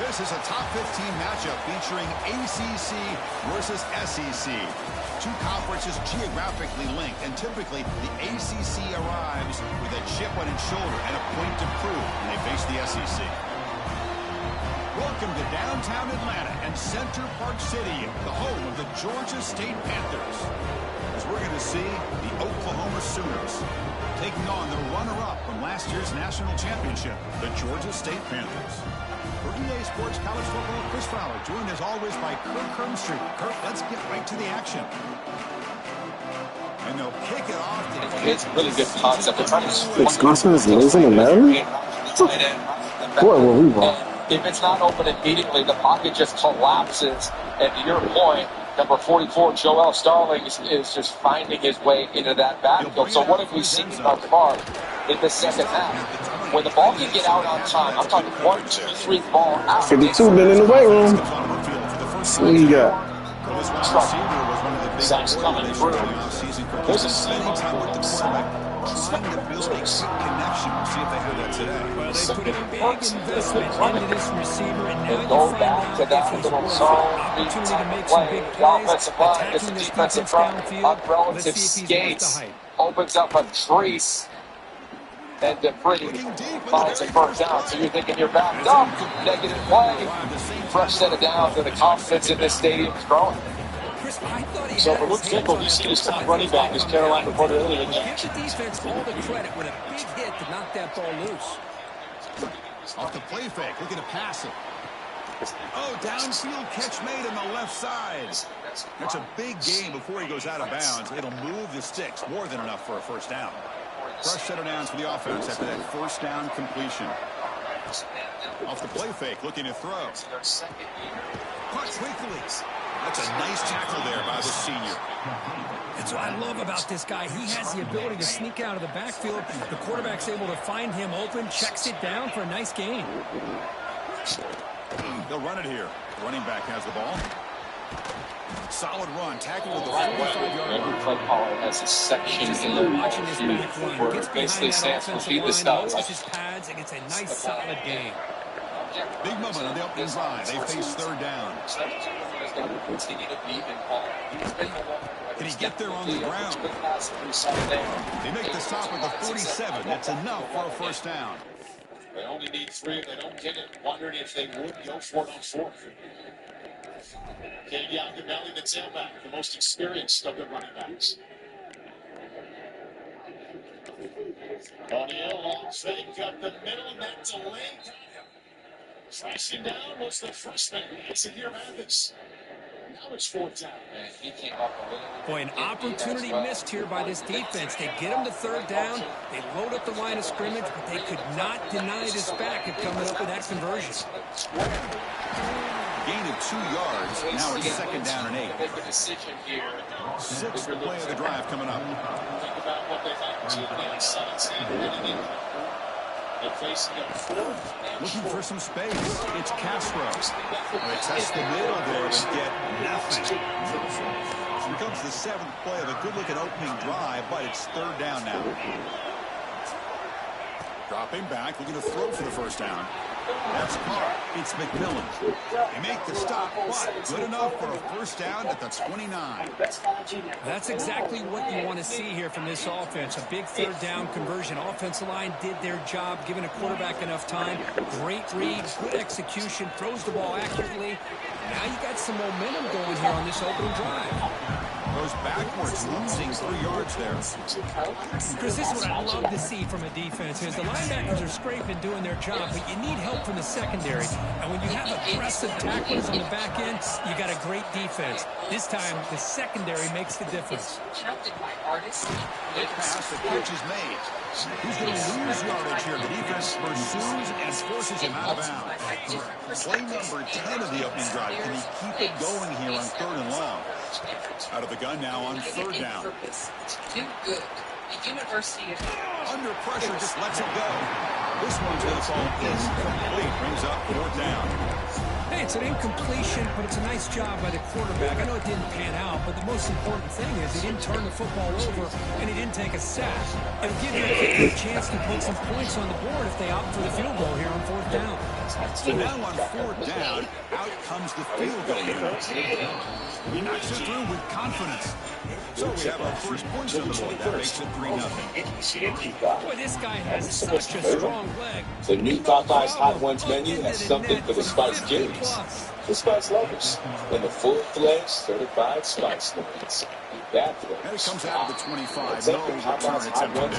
This is a top 15 matchup featuring ACC versus SEC. Two conferences geographically linked, and typically the ACC arrives with a chip on its shoulder and a point to prove when they face the SEC. Welcome to downtown Atlanta and Center Park City, the home of the Georgia State Panthers. As we're going to see the Oklahoma Sooners taking on the runner-up from last year's national championship, the Georgia State Panthers. For EA Sports College Football, Chris Fowler, joined as always by Kirk Hermstreet. Kirk, let's get right to the action. And they'll kick it off. It's a really good concept. Wisconsin is losing to Maryland? Boy, were we wrong. If it's not open immediately, the pocket just collapses. And to your point, number 44, Joel Starling, is just finding his way into that backfield. So what have we seen thus far in the second half? When the ball can get out on time, I'm talking 1, 2, 3 ball out. 52 been in the weight room. What do you got? Sacks coming through. There's a Trying to build a quick connection. We'll see if they have that today. Well, they put a big investment into this receiver, and now go you find back out to if that he's little worth zone. opportunity to make some big The plays, offensive line gets the attacking this defensive defense front downfield. on Let's relative see if he's worth the skates. hype. Opens up a crease. And Dupree finds a first down. So you're thinking you're backed up. Negative play. Fresh set of downs, and the confidence in this stadium is growing. So for Luke Kimball, you see this kind of running back, as Caroline reported earlier. Give the defense all the credit with a big hit to knock that ball loose. Off the play fake, looking to pass it. Oh, downfield catch made on the left side. That's a big gain before he goes out of bounds. It'll move the sticks, more than enough for a first down. Fresh set of downs for the offense after that first down completion. Off the play fake, looking to throw. Caught quickly. That's a nice tackle there by the senior. That's what I love about this guy. He has the ability to sneak out of the backfield. The quarterback's able to find him open, checks it down for a nice gain. They'll run it here. The running back has the ball. Solid run. Tackle with the 45-yard line. Every play caller has a section in their Watching this back run, where gets it behind basically that stands for offensive feed the line, studs. lowers his pads, and gets a nice solid gain. Big moment on the opening drive. They face third down. Can he get there on the ground? They make the stop at the 47. That's enough for a first down. They only need 3 if they don't get it. Wondering if they would go for it on 4th. Katie Belly, the tailback, the most experienced of the running backs. O'Neal, long fake up the middle, and that delay. Flashing down was the freshman. It's here, Mathis. Now it's 4th down. He came up a little. Boy, an opportunity missed here by this defense. They get him to third down. They load up the line of scrimmage, but they could not deny this back of coming up with that conversion. Gain of 2 yards. Now it's second down and 8. Make a decision here. 6th play of the drive coming up. Think about what they have to do on sides heading in. They're facing a 4th. Looking for some space. It's Castro. They test the middle there to get nothing. It becomes the 7th play of a good-looking opening drive, but it's third down now. Dropping back, looking to throw for the first down. That's Carr. It's McMillan. They make the stop, but good enough for a first down at the 29. That's exactly what you want to see here from this offense. A big third down conversion. Offensive line did their job, giving a quarterback enough time. Great read, good execution, throws the ball accurately. Now you got some momentum going here on this opening drive. Goes backwards, losing 3 yards there. Chris, this is what I love to see from a defense is the linebackers are scraping, doing their job, but you need help from the secondary. And when you have aggressive tacklers on the back end, you got a great defense. This time, the secondary makes the difference. Big pass, the catch is made. He's going to lose yardage here. The defense pursues and forces him out of bounds. Play number 10 of the opening drive. Can he keep it going here on 3rd and long? Out of the gun now on 3rd down. Under pressure, just lets it go. This one's going to fall incomplete. Brings up 4th down. Hey, it's an incompletion, but it's a nice job by the quarterback. I know it didn't pan out, but the most important thing is he didn't turn the football over and he didn't take a sack. It'll give you a chance to put some points on the board if they opt for the field goal here on 4th down. So now on 4th down, out comes the field goal unit. He knocks it through with confidence. So we have our first points on the board. That makes it 3-0. Boy, this guy has such a strong leg. The new Popeye's Hot Ones menu has something for the spice kings. The spice lovers. And the full-fledged certified spice lovers. That and it comes out of the 25. No return attempt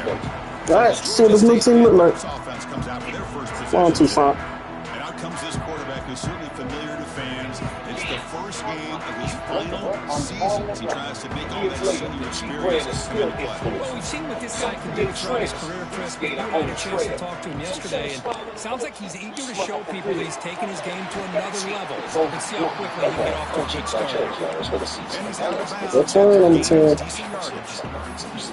there. All right, see what this new team look like. Offense comes out for their first Come on, possession. Toussaint. And out comes this quarterback who's certainly familiar to fans. It's the first game of his final season as he tries to make all that senior experience come into play. Well, we've seen what this guy can do throughout his career, Chris. We had a chance to talk to him yesterday, and it sounds like he's eager to show people that he's taken his game to another level. Let's see how quickly he can get off to a good start. And he's out of bounds. Return on 10. Decent yardage.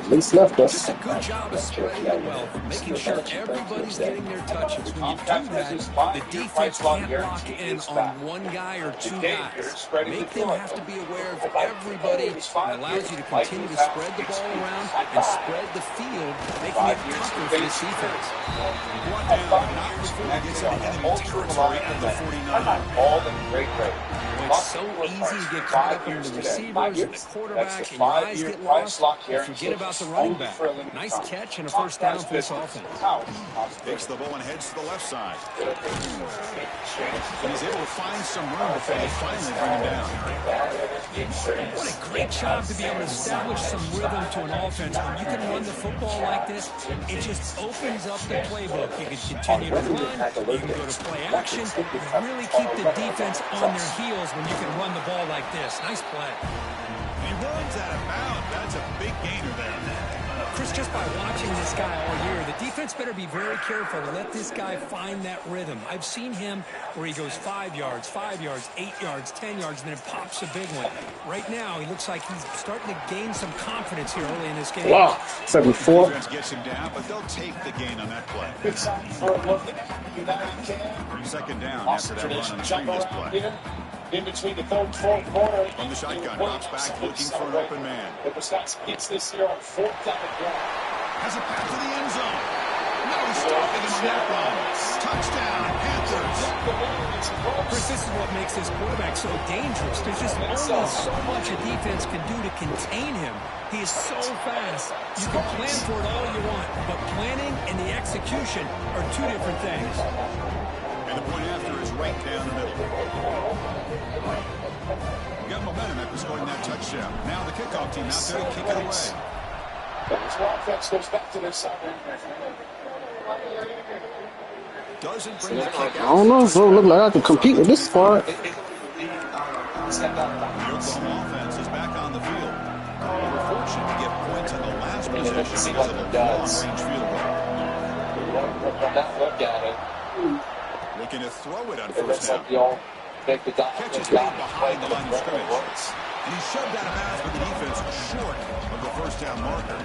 At least left us. Just a good job of spreading the wealth, making sure everybody's getting their touches. When you do that, the defense can't lock in on one guy or two guys. Make them have to be aware of everybody. It allows you to continue to spread the ball around and spread the field, making it tougher for this defense. Brought down, not before he gets into enemy territory at the 49. It's so easy to get caught up in the receivers and the quarterback, and your eyes get lost. You forget about the running back. Nice catch and a first down for this offense. Takes the ball and heads to the left side. And he's able to find some room before they finally bring him down. What a great job to be able to establish some rhythm to an offense. When you can run the football like this, it just opens up the playbook. You can continue to run, you can go to play action, and really keep the defense on their heels when you can run the ball like this. Nice play. He runs out of bounds. That's a big gainer there. Chris, just by watching this guy all year, the defense better be very careful to let this guy find that rhythm. I've seen him where he goes 5 yards, 8 yards, 10 yards, and then it pops a big one. Right now, he looks like he's starting to gain some confidence here early in this game. Wow, 74. Defense gets him down, but they'll take the gain on that play. 2nd down after that run on the previous play. In between the third and fourth quarter. From the shotgun, drops back, looking for an open man. Wisconsin gets this here on 4th down and one. Has a pass to the end zone. No stopping him on that run. Touchdown, Panthers. Chris, this is what makes this quarterback so dangerous. There's just only so much a defense can do to contain him. He is so fast. You can plan for it all you want, but planning and the execution are two different things. And the point after is right down the middle. Got momentum after scoring that touchdown. Now the kickoff team out there to kick it away. Offense goes back to their side. Doesn't bring the kick I out. don't know, so it look like I can compete with this squad. The Oklahoma offense is back on the field. They were fortunate to get points on the last possession because of a long-range field goal. Look at it. Looking to throw it on first down. Catches made behind the line of scrimmage. And he shoved out of bounds with the defense short of the first down marker.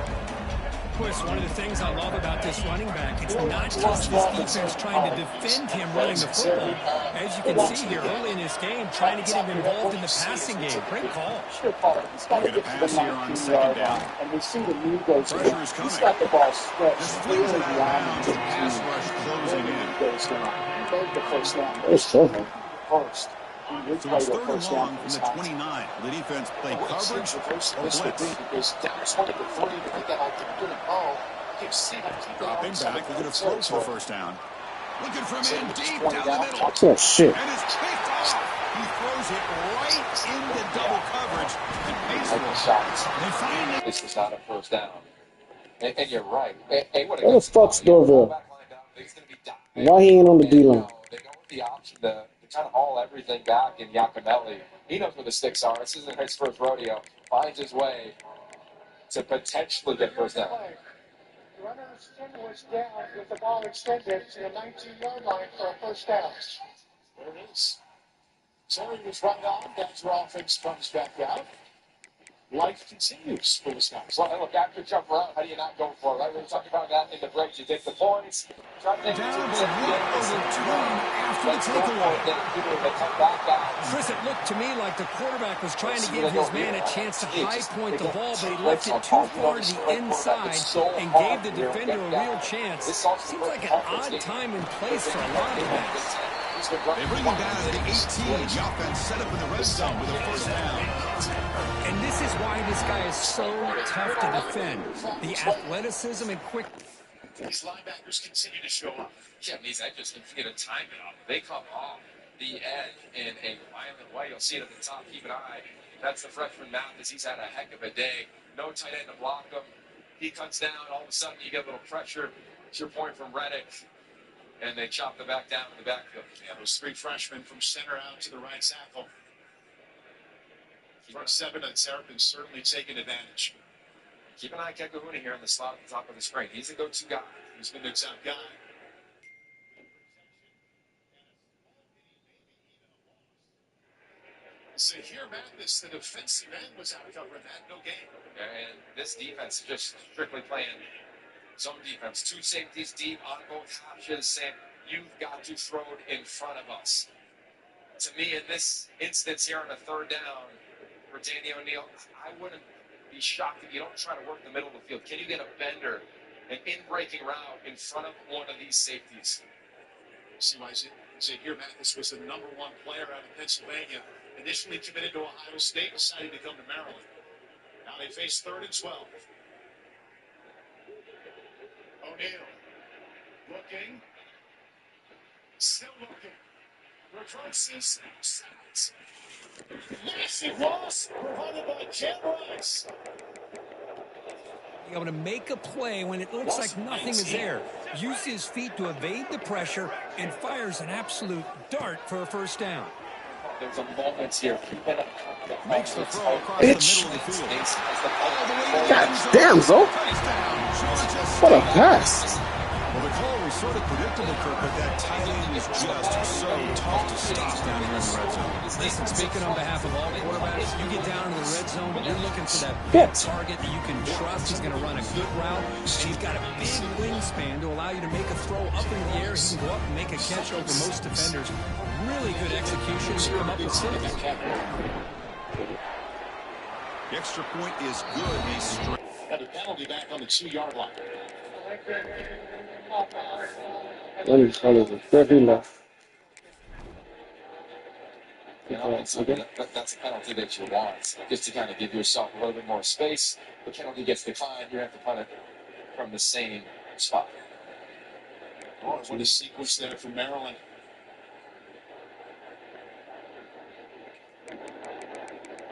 Chris, one of the things I love about this running back, it's not just this defense trying to defend him running the football. As you can see here early in this game, trying to get him involved in the passing game. Great call. Looking to pass here on 2nd down. And we see the knee goes Pressure down. is coming. He's got the ball stretched. Just flings it out of bounds. The pass rush closing in. Goes down. He made the first down. It's so. First. He did So play it's the 3rd and first long down. from the 29. The defense played coverage or blitz. Dropping back, looking to throw for the first down. Looking from in deep down the middle. Oh, shit. And it's picked off. He throws it right into double coverage and pays for it. They find it. This is not a first down. And you're right. Hey, what Where the fuck's Dorville? Why he ain't on the D-line? They go with the option to kind of haul everything back in Yakimelli. He knows where the sticks are. This isn't his first rodeo. Finds his way to potentially get first down. The runner's chin was down with the ball extended to the 19-yard line for a first down. There it is. So he was right on. That's where offense comes back out. Life continues for Wisconsin. Well, look, after jump around, how do you not go for it? Right? We were talking about that in the break. You take the points. Try to take Down the the one overtime after the takeaway. Chris, it looked to me like the quarterback was trying to give his man a chance to high point the ball, but he left it too far to the inside and gave the defender a real chance. Seems like an odd time and place for a lot of that. They bring him down to the 18. The offense set up in the red zone with a first down. And this is why this guy is so tough to defend. The athleticism and quick. These linebackers continue to show up. Yeah, these edges continue to time it up. They come off the edge in a violent way. You'll see it at the top. Keep an eye. That's the freshman Mathis. He's had a heck of a day. No tight end to block him. He cuts down. All of a sudden, you get a little pressure. To your point from Reddick. And they chop the back down in the backfield. Yeah, those three freshmen from center out to the right tackle. Front seven and Terrapin certainly taking advantage. Keep an eye on Oklahoman here in the slot at the top of the screen. He's a go-to guy. He's been the top guy. So here, Mathis, the defensive end was out covering that. No game. And this defense is just strictly playing zone defense. Two safeties deep on both hashes saying, you've got to throw it in front of us. To me, in this instance here on a third down for Danny O'Neal, I wouldn't be shocked if you don't try to work the middle of the field. Can you get a bender, an in-breaking route in front of one of these safeties? See why here Mathis was the #1 player out of Pennsylvania. Initially committed to Ohio State, decided to come to Maryland. Now they face 3rd and 12. O'Neal looking, still looking, reverses, sacks. Massive loss provided by Ken Rice. Able to make a play when it looks like nothing is there. Uses his feet to evade the pressure and fires an absolute dart for a first down. There's a moment here. Makes the throw across the middle of the field. God damn, Zo. What a pass. Well, the call was sort of predictable, Kirk, but that tight end is just so tough to stop down here in the red zone. Listen, speaking on behalf of all quarterbacks, you get down into the red zone, you're looking for that big target that you can trust. He's going to run a good route, and he's got a big wingspan to allow you to make a throw up in the air. He can go up and make a catch over most defenders. Really good execution to come up with 6. The extra point is good. He's straight. Got a penalty back on the 2-yard line. That's a penalty that you want, just to kind of give yourself a little bit more space. The penalty gets declined, you have to punt it from the same spot. Oh, what a sequence there for Maryland.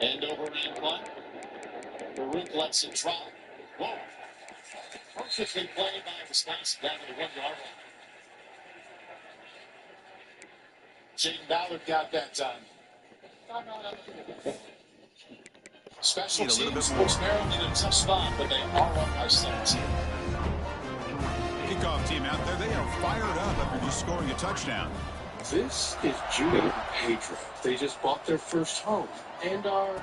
End over man punt. Baruch lets it drop. Whoa. Perfectly played by Wisconsin down to the 1-yard line. Jaden Ballard got that done. Special teams puts Maryland in a tough spot, but they are up by 17. Kickoff team out there, they are fired up after just scoring a touchdown. This is Judah Pedro. They just bought their first home and are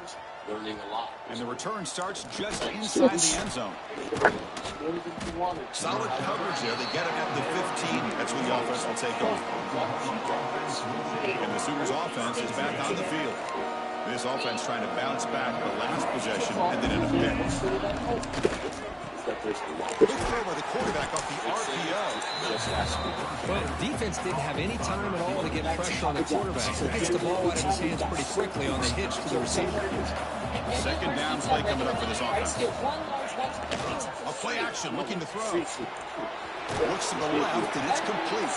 learning a lot. And the return starts just inside the end zone. Solid coverage there. They get it at the 15. That's when the offense will take over. And the Sooners offense is back on the field. This offense trying to bounce back the last possession and then in a pick. Good throw by the quarterback off the RPO. Well, the defense didn't have any time at all to get pressure on the quarterback, so he gets the ball out of his hands pretty quickly on the hitch to the receiver. Second down play coming up for this offense. A play action, looking to throw. Looks to the left, and it's complete.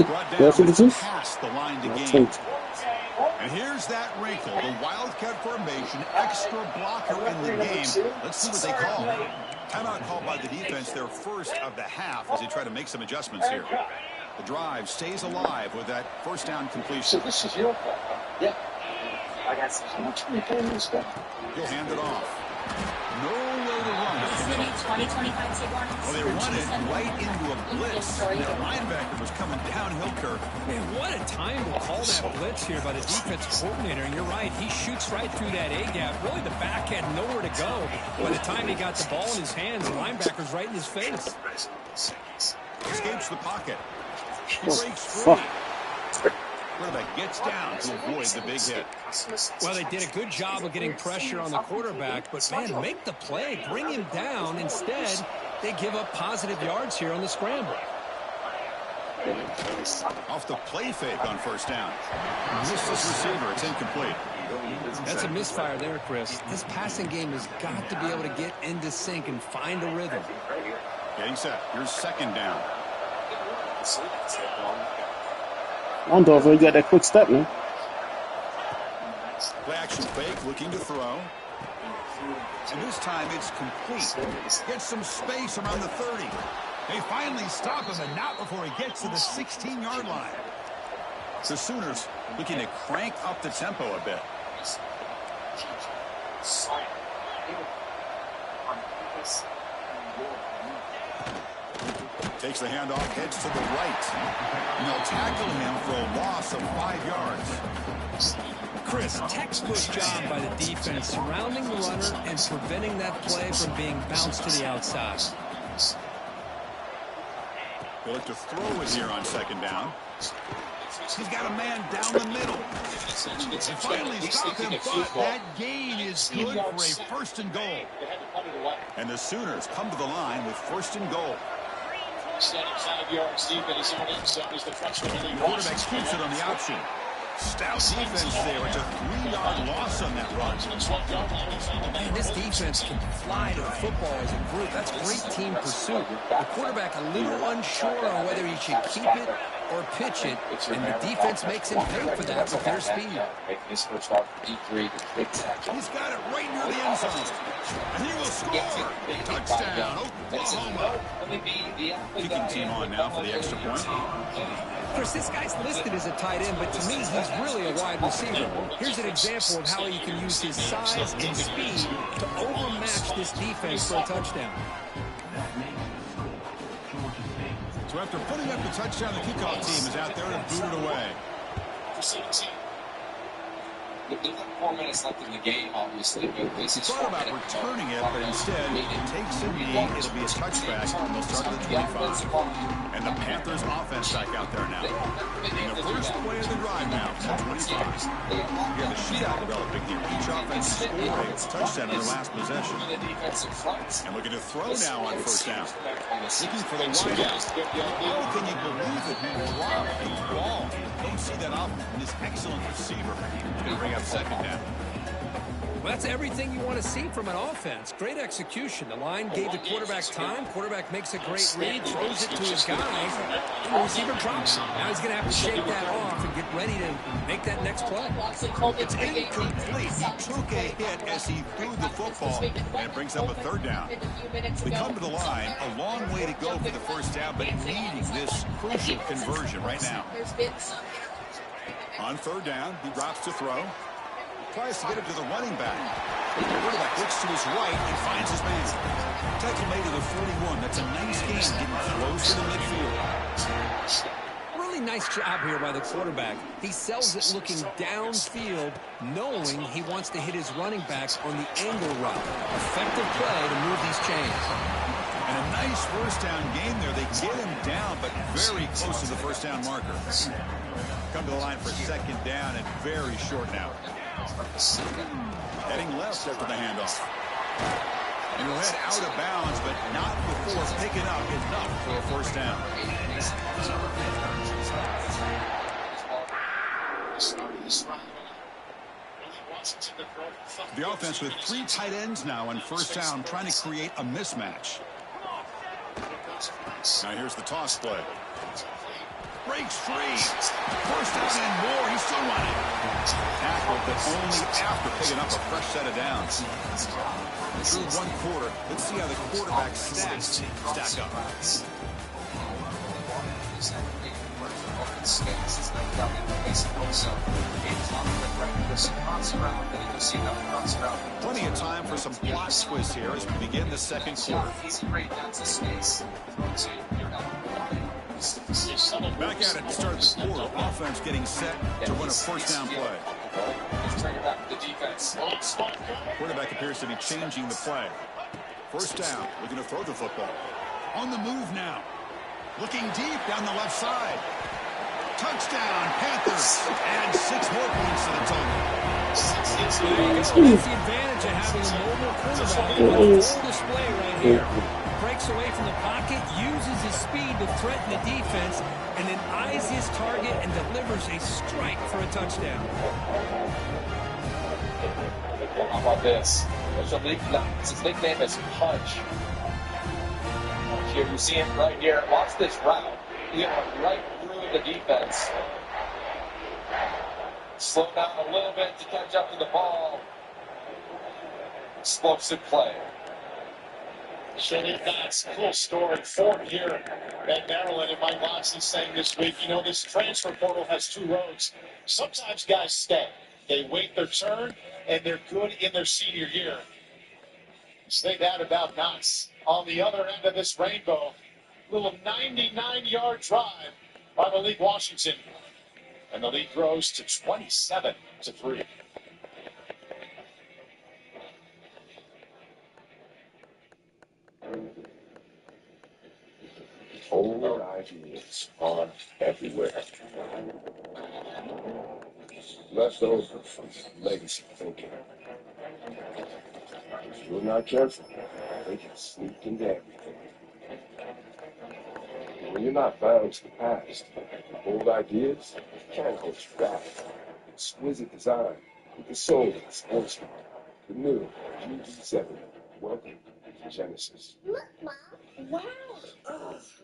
Brought down past the line to gain. And here's that wrinkle, the Wildcat formation, extra blocker in the game. Let's see what they call. Timeout called by the defense, their first of the half, as they try to make some adjustments here. The drive stays alive with that first down completion. So this is your call. Yeah. How much are we paying this guy? He'll hand it off. No way to run. Well, they run it right into a blitz. That linebacker was coming downhill, Kirk. Man, what a time to call that blitz here by the defense coordinator. And you're right, he shoots right through that A-gap. Really, the back had nowhere to go. By the time he got the ball in his hands, the linebacker's right in his face. Escapes the pocket. Breaks free. Quarterback gets down to avoid the big hit. Well, they did a good job of getting pressure on the quarterback, but man, make the play, bring him down. Instead, they give up positive yards here on the scramble. Off the play fake on first down. Missed his receiver. It's incomplete. That's a misfire there, Chris. This passing game has got to be able to get into sync and find a rhythm. Getting set. Here's second down. On, Dover, you got that quick step, man. Play action fake, looking to throw. And this time it's complete. Gets some space around the 30. They finally stop him, and not before he gets to the 16-yard line. The Sooners looking to crank up the tempo a bit. Takes the handoff, heads to the right. And they'll tackle him for a loss of 5 yards. Chris, textbook job by the defense surrounding the runner and preventing that play from being bounced to the outside. They look to throw it here on second down. He's got a man down the middle. They finally stop him, but that gain is good for a first and goal. And the Sooners come to the line with first and goal. 5 yards deep in his own end zone as the freshman. The quarterback keeps it on the option. Stout defense there. It's a 3-yard loss on that run. Man, this defense can fly to the football as a group. That's great team pursuit. The quarterback a little unsure on whether he should keep it or pitch it, and the defense makes him pay for that with their speed. He's got He's got it right near the end zone. And he will score. Touchdown, Oklahoma. Kicking team on now for the extra point. Chris, this guy's listed as a tight end, but to me, he's really a wide receiver. Here's an example of how he can use his size and speed to overmatch this defense for a touchdown. So after putting up the touchdown, the kickoff team is out there to boot it away. There's 4 minutes left in the game, obviously. Thought about returning it, but instead it takes a knee. It'll be a touchback, and they'll start at the 25. And the Panthers offense back out there now. And the first play of the drive now from the 25. You have a shootout developing here. Each offense scoring a touchdown in their last possession. And looking to throw now on first down. Looking for the wideout. How can you believe it? Drop the ball. Don't see that often from this excellent receiver. He's going to bring up second down. Well, that's everything you want to see from an offense. Great execution. The line gave the quarterback time. Quarterback makes a great read, throws it to his guys, and the receiver drops it. Now he's going to have to shake that off and get ready to make that next play. It's incomplete. He took a hit as he threw the football, and it brings up a third down. We come to the line, a long way to go for the first down, but needing this crucial conversion right now. On third down, he drops to throw. Tries to get it to the running back. The quarterback looks to his right and finds his man. Tackle made to the 41. That's a nice gain, getting close to the midfield. Really nice job here by the quarterback. He sells it looking downfield, knowing he wants to hit his running back on the angle route. Effective play to move these chains. And a nice first down game there. They get him down, but very close to the first down marker. Come to the line for second down and very short now. Heading left after the handoff. And he'll head out of bounds, but not before picking up enough for a first down. The offense with 3 tight ends now on first down, trying to create a mismatch. Now here's the toss play. Breaks free. First down and more. He's still running. Tackled, but only after picking up a fresh set of downs. Through one quarter, let's see how the quarterback stats stack up. Plenty of time for some plot twists here as we begin the second quarter. Back at it to start the quarter. Offense getting set to run a first down play. Quarterback appears to be changing the play. First down, looking to throw the football. On the move now. Looking deep down the left side. Touchdown, Panthers. Add 6 more points to the total. That's the advantage of having a mobile quarterback on full display right here. breaks away from the pocket, uses his speed to threaten the defense, and then eyes his target and delivers a strike for a touchdown. Well, how about this? His nickname is Punch. Here you see him right here. Watch this route. He went right through the defense. Slow down a little bit to catch up to the ball. Explosive play. Shady Knott's cool story. Ford here at Maryland, and Mike Loxley saying this week, you know, this transfer portal has two roads. Sometimes guys stay. They wait their turn, and they're good in their senior year. Say that about Knott's. On the other end of this rainbow, little 99-yard drive by Malik Washington. And the lead grows to 27-3. Old ideas are everywhere. Left over from legacy thinking. If you're not careful, they can sneak into everything. When you're not bound to the past, old ideas can't hold you back. Exquisite design with the soul of the sportsman. The new GD7. Welcome to Genesis. Look, Mom. Wow.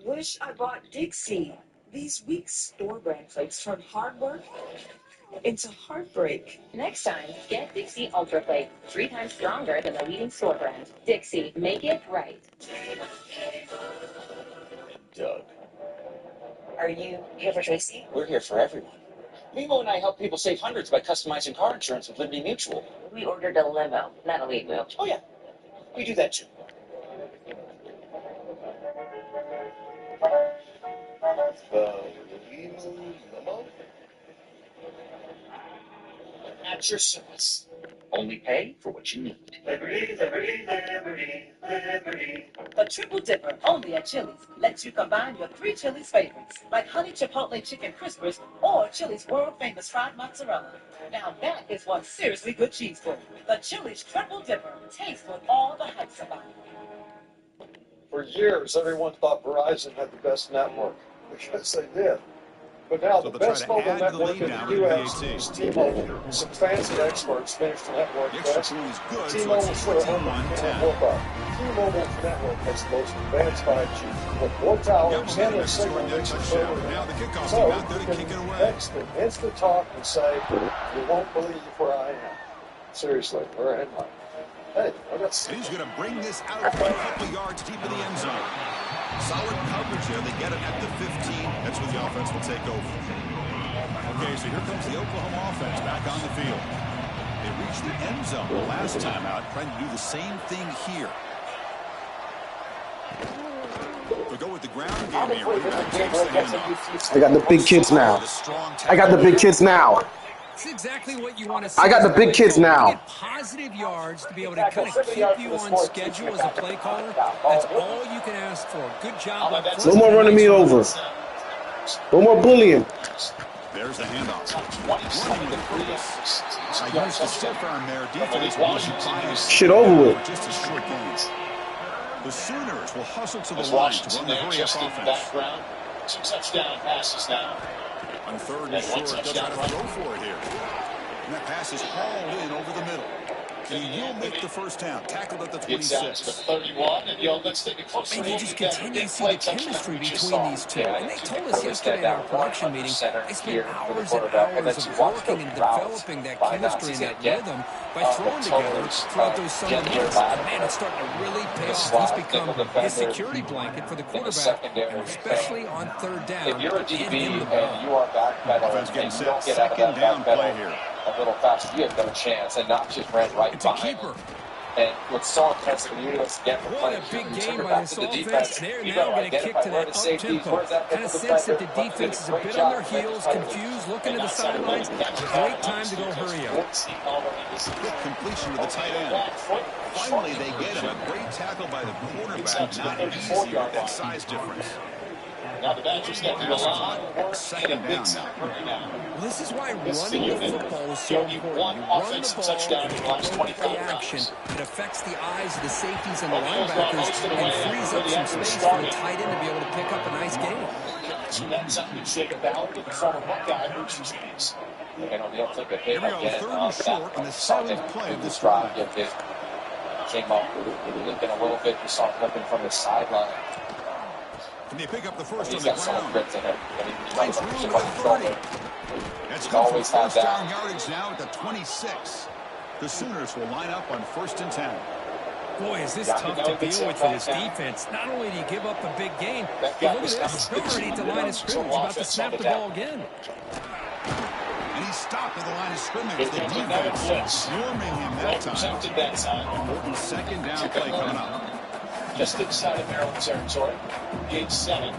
Wish I bought Dixie. These weak store brand flakes turn hard work into heartbreak. Next time, get Dixie Ultra Flake. 3 times stronger than the leading store brand. Dixie, make it right. Doug. Are you here for Tracy? We're here for everyone. Mimo and I help people save hundreds by customizing car insurance with Liberty Mutual. We ordered a limo, not a lead wheel. Oh, yeah. We do that, too. Limo? At your service. Only pay for what you need. Liberty, liberty, liberty, liberty. The Triple Dipper, only at Chili's, lets you combine your 3 Chili's favorites, like honey chipotle chicken crispers or Chili's world-famous fried mozzarella. Now that is one seriously good cheese bowl. The Chili's Triple Dipper tastes what all the hype's about. For years, everyone thought Verizon had the best network, because they did. But now So the they'll best try to mobile add the network lead in now the with U.S. AT&T. is T-Mobile. Some fancy experts finished the network The extra test. point is good, so T-Mobile it's sort of 14-1, opened 10. the book up. T-Mobile's network has the most advanced 5G, with more towers and a signal mix of further. Now the kickoff So team out there you to kick it can away. text and instant talk and say, you won't believe where I am. Seriously, where am I? Hey, I got And he's going to bring this out a couple yards deep in the end zone. Solid coverage there. They get it at the 15. That's when the offense will take over. Okay, so here comes the Oklahoma offense back on the field. They reached the end zone the last time out, trying to do the same thing here. We'll go with the ground game here. Running back takes the handoff. I got the big kids now. I got the big kids now. It's exactly what you want to see. I got the big kids now. Get positive yards to be able to kind of keep you on schedule as a play caller. That's all you can ask for. Good job. No more running me over. No more bullying. There's the handoff. Running the crease. I used the stiff arm there. Defense Washington. Shit over with. Just a short gains. The Sooners will hustle to the As line to Washington run the there hurry-up just in the offense. background. 2 touchdown passes now. On third and short, they'll try to go for it here. And that pass is hauled in over the middle. And he will make the first down. Tackled at the It's out to the 26. 31, and let's take a closer And you look just at that continue to big see play the touchdown chemistry we just between saw. these two. Yeah, And they you told can us really yesterday stand in our out production 100% meeting, they spent here for the hours and quarterback. And hours then of you watch working those and routes developing that by chemistry Knox. and that He's gonna rhythm get by throwing the together totals throughout those summer get here months. lateral. And man, it's starting to really pay The off. slot, He's become nickel his defender security blanket for the in the quarterback, secondary. and especially on third down. If you're a Get DB him the and ball. you are backpedaling Offense getting and you set. don't get out of Second that down play backpedal here. a little fast, you have no chance. And Knox just ran right It's a by him. keeper. And what's so impressive, and you do this again for What playing a big you game turn by back this to the offense. defense. They're You now better going to kick identify to where that the safety is, up-tempo. where's that Kind of nickel sense that defender. the But they did defense is a great bit job on their of making heels, play with it. confused, looking to the sidelines. A great time to go hurry up. Quick completion to the tight end. Finally, they get him. A great tackle by the cornerback. Not easy with that size difference. Now the Badgers get to a lot of work Second and a big down now. hurry now. Well, this is why This is a running the unit. football is so You only important. one You run the offensive ball, touchdown in the last throw the 25 play action. rounds. It affects the eyes of the safeties and the O'Neal's gone linebackers most of the and way frees after up the some effort space for the started. tight end to be able to pick up a nice gain. From that time, Jacob Ballard with the former Buckeye, Bruce James. And O'Neal took a hit Here we go, again. third and short on the seventh play of this drive. drive. Came up looking a little bit. You saw him looking from the sideline. Can they pick up the first He's on the got so much ground? grit to him. Finds room at the 30. That's good for first down yardage now at the 26. The Sooners will line up on 1st and 10. Boy, is this tough to deal with for this defense. Not only do you give up a big gain, but look at this. They're already at the line of scrimmage, about to snap the ball again. And he stopped at the line of scrimmage. The defense swarming him that time. Important second down play coming up. Just inside of Maryland territory. Gate 7.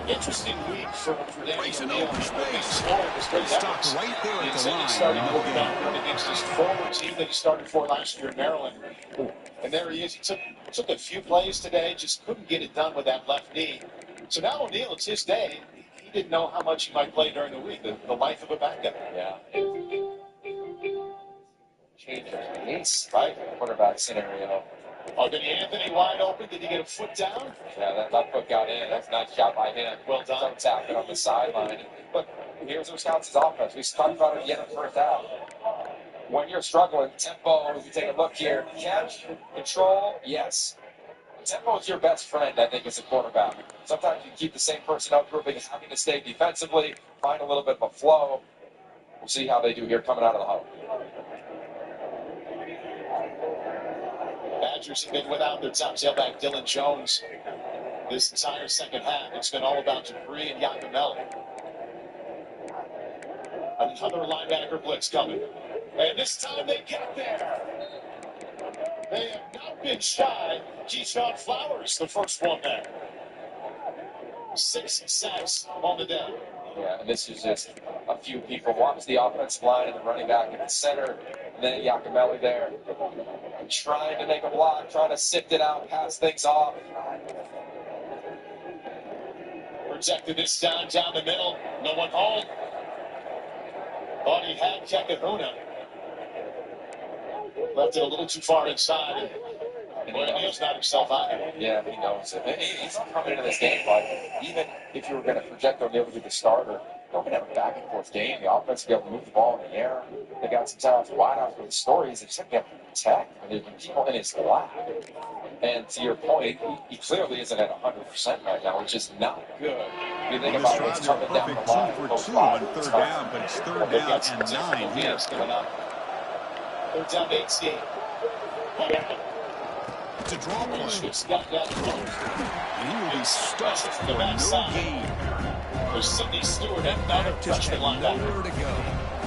Interesting week for Breaks Danny an O'Neal. open space. Great Stopped right there at the line. Starting to look down against his former team that he started for last year in Maryland. And there he is. He took a few plays today, just couldn't get it done with that left knee. So now O'Neal, it's his day. He didn't know how much he might play during the week. The life of a backup. Yeah. Change of pace, right? Quarterback scenario. Oh, did Anthony wide open? Did he get a foot down? Yeah, that left foot got in. That's a nice shot by him. Well done. Don't tap it on the sideline. But here's Wisconsin's offense. We talked about it again at first half. When you're struggling, tempo, if you take a look here, catch, control, yes. Tempo is your best friend, I think, as a quarterback. Sometimes you keep the same personnel grouping, having to stay defensively, find a little bit of a flow. We'll see how they do here coming out of the huddle. Badgers have been without their top tailback, Dylan Jones, this entire second half. It's been all about Dupree and Yakimelli. Another linebacker blitz coming. And this time they get there. They have not been shy. Keyshawn Flowers, the first one there. 6 sacks on the day. Yeah, and this is just a few people. Watch the offensive line and the running back in the center. And then Yakimelli there. Trying to make a block, trying to sift it out, pass things off. Protected this down the middle. No one home. Thought he had Kekahuna. Left it a little too far inside. And O'Neal's not himself either. Yeah, he knows it. He's coming into this game, but even if you were going to project O'Neal to be the starter, they're going to have a back and forth game. The offense will be able to move the ball in the air. They got some talented wideouts, but the story is they just have to protect. I mean, there's people in his lap. And to your point, he clearly isn't at 100% right now, which is not good. You think about what's coming down the line. 2 for 2 on third down, but it's third down and 9 here. Third down 18. It's a draw play. And he will be stuck for no gain. There's Sidney Stewart, Another just had linebacker. nowhere to go.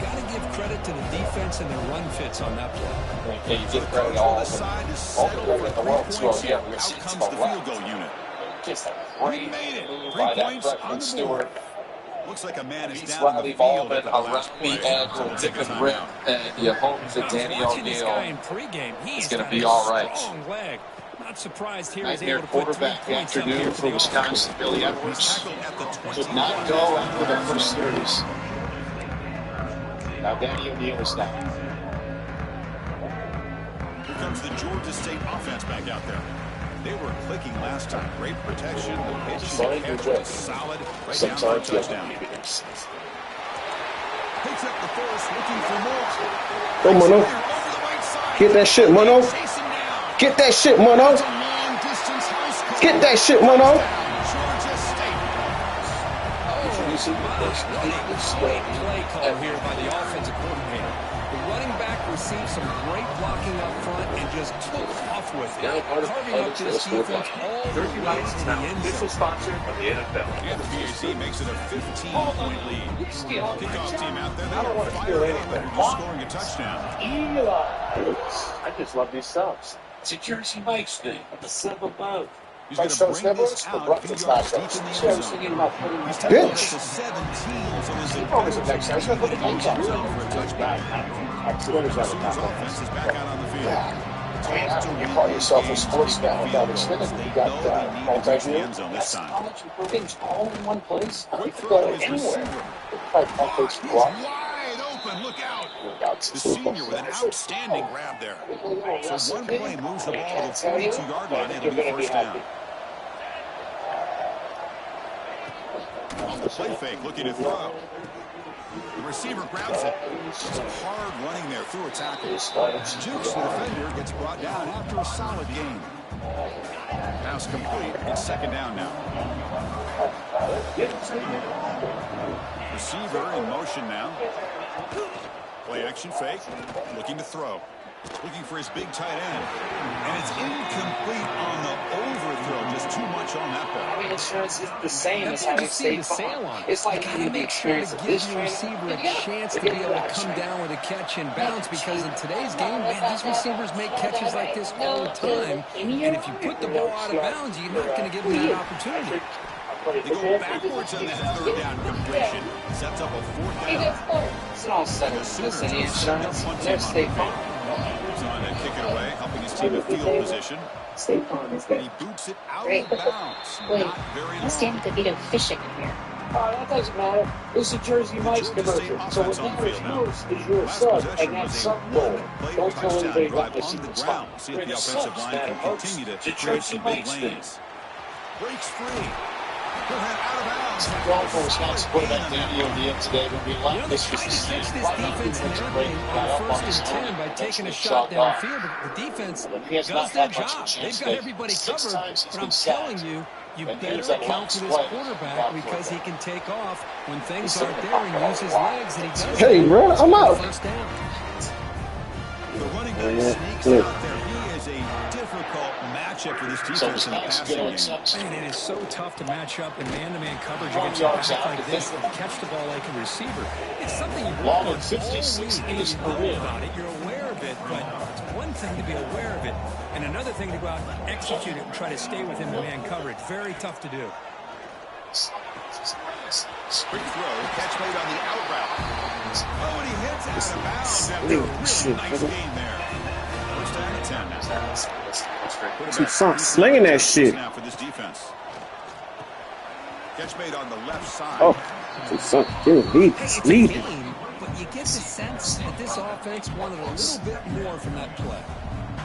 Got to give credit to the defense and their run fits on that play. Yeah, you give credit to all The of them. side is All the settled credit in for the world 3 to points here. O'Neal. We're Out seeing comes to the the field left. goal unit. Just a He great made it. move 3 by that points on freshman the Stewart. board. Looks like a man is Beats down in the Riley field Baldwin after the around last the play. edge will take the grip, and you hope that Danny Watching this guy O'Neal in pregame, is he's going to got be a all right. strong leg. Not surprised here he's Nightmare able to put 3 quarterback points up afternoon here for for the Wisconsin. Billy Edwards Tackled at the did 21. not go after the first series. Now Danny O'Neal is down. Here comes the Georgia State offense back out there. They were clicking last time. Great protection. The pitch and the catch was solid. Right down for a touchdown. Picks up the force, looking for more. Go, Mono. Get that shit, Mono. Get that shit, Mono. Get that shit, Mono. Georgia State. great play call here by the offensive coordinator. The running back received some great blocking up front and just took off with it, carving up this defense all the way to the end zone. Sponsor of the NFL. And the BAC makes it a 15-point lead. Kickoff team out there. They don't are want to fired steal up anything. after just scoring a touchdown. I just love these subs. It's a Jersey Mike's thing. The simple boat. He's going to bring this out a few yards deep in the end zone. He's taken it to 17, so there's a Always a next section. Look at the for a game. touchback. The Sooners offense is back out on the field. You call yourself a sports fan without Xfinity. You got multi-view. That's college games all in one place. You could go anywhere. He's wide open. Look out. The senior with an outstanding grab there. So one play moves the ball to the 42-yard line. It'll be first down. Off the play fake, looking to throw. The receiver grabs it. It's hard running there through a tackle. Jukes, the defender, gets brought down after a solid game. Pass complete. It's second down now. Receiver in motion now. Play action fake. Looking to throw. Looking for his big tight end. And it's incomplete on the overthrow. Just too much on that ball. I mean, insurance is the same as having State Farm. It's like having the experience of this give the receiver a chance to be able to come down with a catch in bounds, because in today's game, man, these receivers make catches like this all the time. And if you put the ball out of bounds, you're not going to give them that opportunity. They go backwards on that third down completion. Sets up a fourth down. It's all set up for this in the insurance. There's State Farm. Moves on to kick it away, helping his team in field position. State Farm is good. And he boots it out of bounds. Not very I'm standing at the video fishing in here. That doesn't matter. It's a Jersey Mike's commercial. So what matters most is your sub and that sub goal. Don't tell anybody about this in the spot. See if the offensive line can continue to create some big lanes. Breaks free. He'll head out of bounds. Well, for Wisconsin quarterback Danny O'Neill today, when we left this was the catch this defense and everything on first and 10 by taking a shot downfield. But the defense does their job. They've got everybody covered. But I'm telling you, you better account for this quarterback, because he can take off when things aren't there and use his legs, and he does. Hey, bro, I'm out. First down. The running back sneaks out there. He is a difficult matchup for this defense in the passing game. Man, it is so tough to match up in man-to-man coverage against a back like this and catch the ball like a receiver. It's something you've worked on all week. You know about it, you're aware of it, but it's one thing to be aware of it, and another thing to go out and execute it and try to stay within the man coverage. Very tough to do. Quick throw, catch made on the out route. Oh, and he hits out of bounds after a really nice game there. First down and 10 now. Toussaint slinging that shit. Now for this defense. Catch made on the left side. Oh, Toussaint, lead. But you get the sense that this offense wanted a little bit more from that play.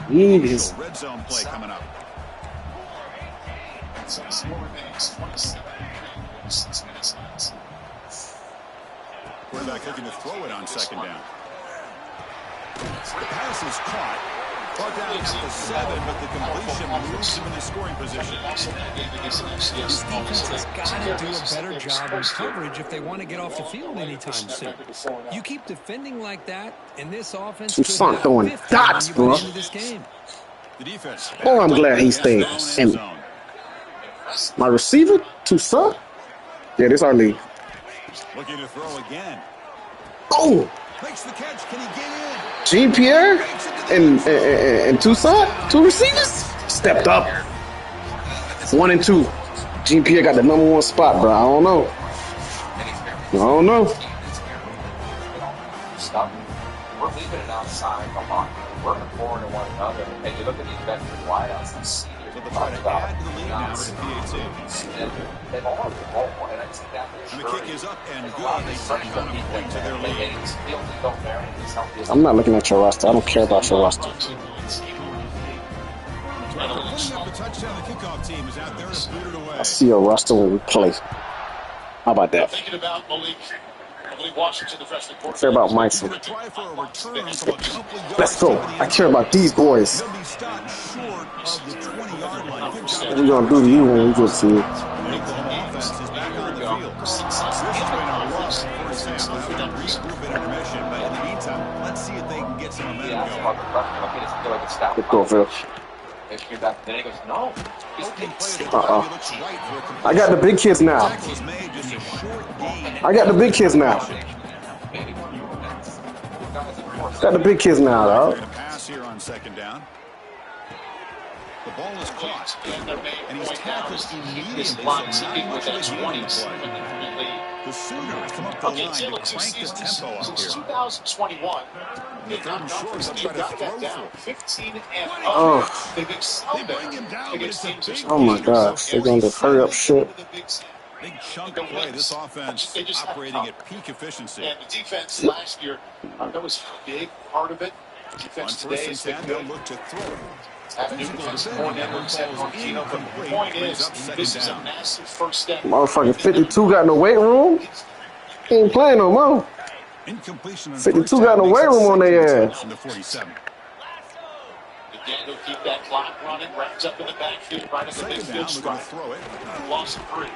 Red zone play coming up. Quarterback looking to throw it on second down. The pass is caught. Brought down at the 7, but the completion moves him in the scoring position. This defense has got to do a better job in coverage if they want to get off the field anytime soon. You keep defending like that, and this offense Toussaint throwing dots, bro. The defense. Oh, I'm glad he stayed. And my receiver, Toussaint? Yeah, this our lead. Looking to throw again. Oh! Makes the catch. Can he get in? Jean-Pierre and Toussaint, two receivers, stepped up. 1 and 2. Jean-Pierre got the #1 spot, bro. I don't know. Stop. We're leaving it outside the line. We're pouring to one another. And you look at these veteran wideouts and see they're trying to add to the lead now to the PAT. They've all won, and I think that and the kick is up and good. They tack on a point to their lead. I'm not looking at your roster. I don't care about your roster. Pulling up the touchdown, the kickoff team is out there to boot it away. I see your roster when we play. How about that? Thinking about Malik Washington, the freshman quarterback. I care about Mike's. Let's go. I care about these boys. What are we going to do to you when we get to you? Let's see if they can get some momentum going. Good go, Phil. Then he goes, no. I got the big kids now. I got the big kids now. Got the big kids now, dog. Pass here on second down. The ball is caught, And their main and he's point now tackled is to keep immediately, this so clock not ticking much with of a that game in 20 play. lead. The Sooners come up the Okay, line Taylor, to two crank the seasons tempo up since here. 2021. The third and short, he'll try They've to got throw that down. for it. 15 and Oh, 0. They've excelled They bring him down, but against it's a teams big oh my gainer, so gosh. They're going to hurry up shit. big chunk play. This offense operating at peak efficiency. And the defense last year, that was a big part of it. On Defense first today and has been 10, good. they'll look to throw. Having new Physical defensive defending coordinator, effort Ted falls Martino, but the incomplete. point Brings is, up second this is a down. massive first step. Motherfucker, 52 got in the weight room? He ain't playing no more. Incompletion on 52 first got in down the makes weight it room on their 2nd and 10 ass. from the 47. Again, he'll keep that clock running, wraps up in the backfield, right at the Second midfield down, they're going strike. to throw it. Loss of 3.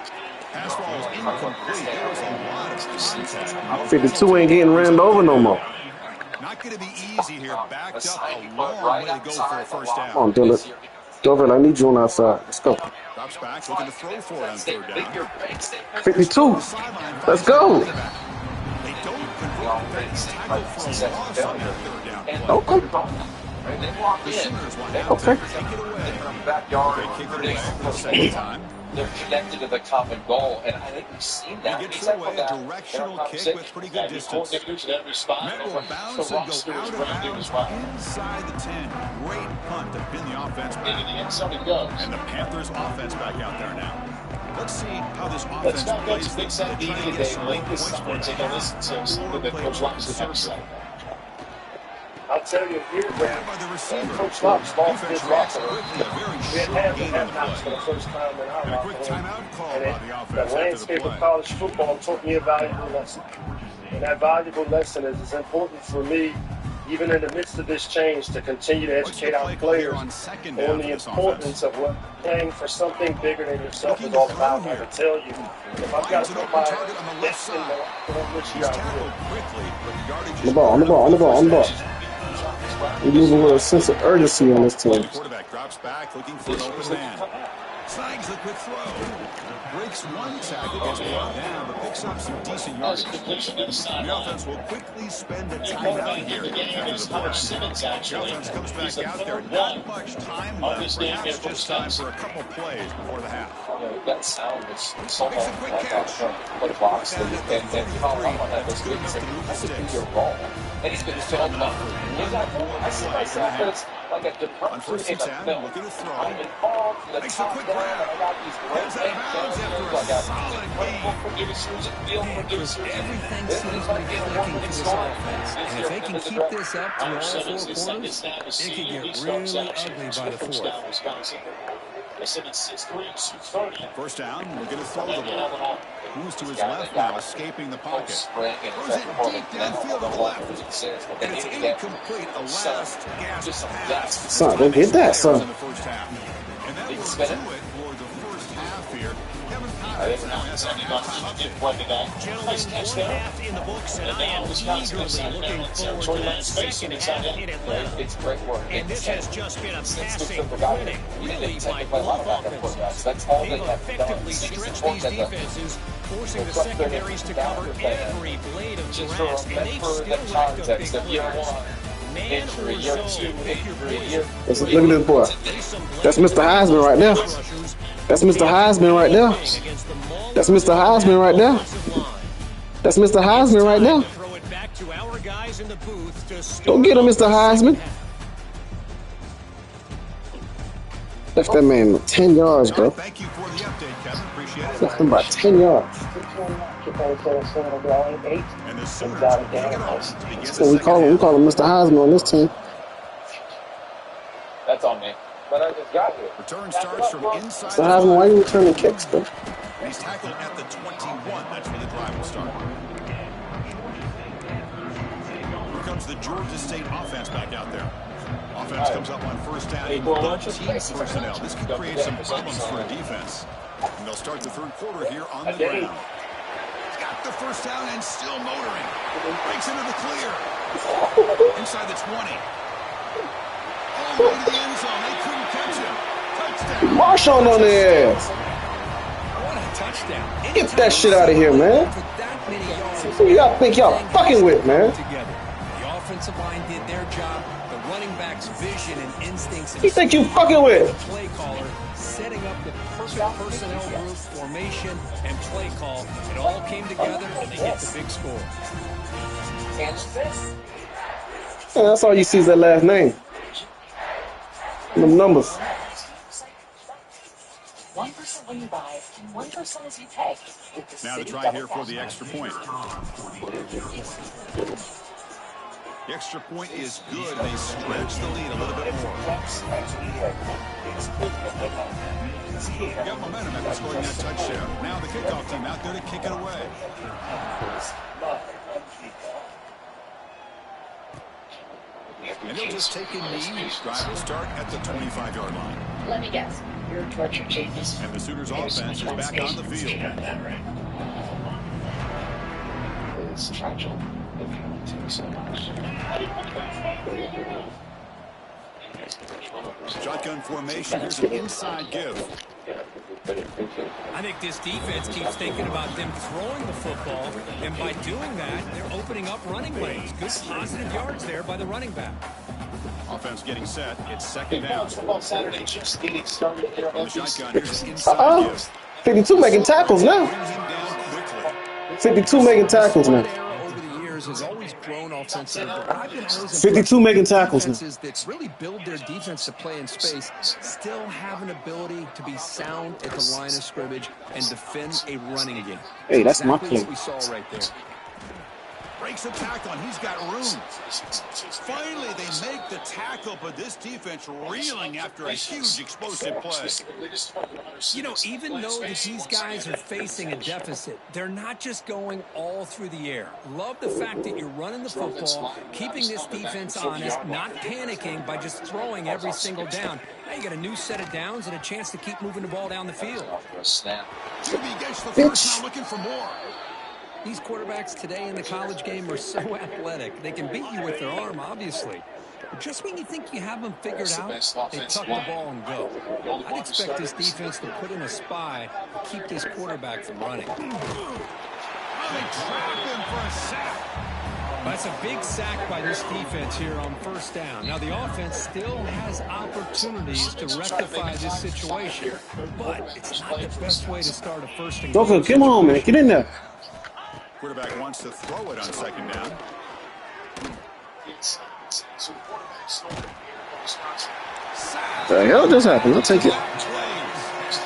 Pass ball is incomplete. There was a lot of contact. No 52 ain't penalty. getting ran over no more. Not going to be easy here. Backed up a long right way to go for a first Come down. on, Dillard. Dillard, I need you on outside. Let's go. Drops back, looking to throw for it on third down. 52. Let's go. They don't convert, but he's tackled for a loss on that third down play. Okay. They walk The in. Sooners want They to Okay. take it away. from the backyard. They kick it away for the second time. They're connected to the common goal, and I think we've seen that. He gets away a directional kick with pretty good distance. Met will bounce and go out of bounds inside the 10. Great punt to pin the offense back. And the Panthers offense back out there now. Let's see how this offense plays. They try to get some late points for it. Or play conservative. I'll tell you, here's Grabbed by the receiver. Coach Lop's lost Defense his reacts locker room. quickly. A very We had short half gain and on the half for the play. first time in our And a locker quick room. timeout call And by it, the the offense after the landscape play. of college football taught me a valuable lesson. And that valuable lesson is important for me, even in the midst of this change, to continue to What's the educate our play call here players on second on down the for this importance offense? of what playing for something bigger than yourself Looking is to all throw about. I here. can tell you, if I've got Finds to an put open my target on the left best in the side. locker room this He's year, I tackled will. quickly, but the yardage On is the ball, on the good ball, on the enough ball, for on the first ball. down. We moving with a sense of urgency on this team. The quarterback drops back, looking for an open man. Snags the quick throw. Breaks one tackle, gets brought down, but picks up some decent yardage. The offense will quickly spend a timeout here after the play. The offense comes back out there. Not much time left. Perhaps just time for a couple plays before the half. That sound is so Makes a quick catch. for the box. And Down at the Colin 33. London had That's this good week enough said, to move the that's a sticks. 2-year ball. And he's been filmed up. I see myself as like a On departure first in and a 10, film. looking to throw. I'm involved from the Makes a top quick down, grab. and I got these great Gets out of bounds after a I got solid incredible gain. producers and field producers. Everything This seems is to like be getting clicking one for big this story. offense. And if they can keep this up through all four quarters, it could get really ugly by the fourth. First down, looking to throw the ball. Moves to his left now, escaping the pocket. Throws it deep downfield to the left. And it's incomplete. A last gasp pass. Son, go get that, son. In the first half. And that will do it for the first half here. Kevin Connors now has a Gentlemen, one half in the books, and I am eagerly looking forward to that second half in Atlanta. It's great work. And this has just been a passing, winning, winning, really by both offenses. They've effectively stretched these defenses, forcing the secondaries to cover every blade of grass, and they've still racked up big plays. Man or zone, if you're Look at this boy. That's Mr. Heisman right there. That's Mr. Heisman right there. That's Mr. Heisman right there. That's Mr. Heisman right there. Don't get him, Mr. Heisman. Left that man 10 yards, bro. Thank you for the update, Kevin. Appreciate it. Left him by 10 yards. And the Sooners will take it off to begin So we call him Mr. Heisman on this team. That's on me. But I just got here. Return starts from inside. Mr. Heisman, why are you returning kicks, bro? He's tackled at the 21. That's where the drive will start. Here comes the Georgia State offense back out there. Offense comes up on first down in both team personnel. This could create some problems for a defense. And they'll start the third quarter here on the ground. Got the first down and still motoring. Breaks into the clear. Inside the 20. All the way to the end zone. They couldn't catch him. Touchdown. Marshawn on their ass. What a touchdown. Get that shit out of here, man. Who y'all think y'all fucking with, man? The offensive line did their job. The The running back's vision and instincts. You think you fucking with? The play caller setting up the perfect personnel group, formation, and play call. It all came together, and they get the big score. Yeah, that's all you see is that last name. Them numbers. 1% when you buy, 1% as you pay. Now to try here for the extra point. The extra point is good, and they stretch the lead a little bit more. Got momentum after scoring that touchdown. Now the kickoff team out there to kick it away. And they'll just take a knee. Drive will start at the 25-yard line. Let me guess. Your torture changes. And the Sooners offense is back on the field. It's tragic. Shotgun formation. Here's an inside give. I think this defense keeps thinking about them throwing the football, and by doing that, they're opening up running lanes. Good positive yards there by the running back. Offense getting set. It's second down. Football Saturday just getting started here. From the shotgun, here's an inside give. 52 making tackles now. 52 making tackles now. Over the years has always grown offensively. But I've been always 52 making tackles now. Defenses that really build their defense to play in space still have an ability to be sound at the line of scrimmage and defend a running game. Hey, that's my exactly play. what we saw right there. Breaks a tackle, and he's got room. Finally, they make the tackle, but this defense reeling after a huge explosive play. You know, even though that these guys are facing a deficit, they're not just going all through the air. Love the fact that you're running the football, keeping this defense honest, not panicking by just throwing every single down. Now you got a new set of downs and a chance to keep moving the ball down the field. QB gets the first, now looking for more. These quarterbacks today in the college game are so athletic. They can beat you with their arm, obviously. But just when you think you have them figured out, they tuck the ball and go. I'd expect this defense to put in a spy to keep this quarterback from running. Oh, they trap him for a sack. That's a big sack by this defense here on first down. Now, the offense still has opportunities to rectify this situation, but it's not the best way to start a first and goal. Come on, man. Get in there. Quarterback wants to throw it on second down. The hell just happened? I'll take it.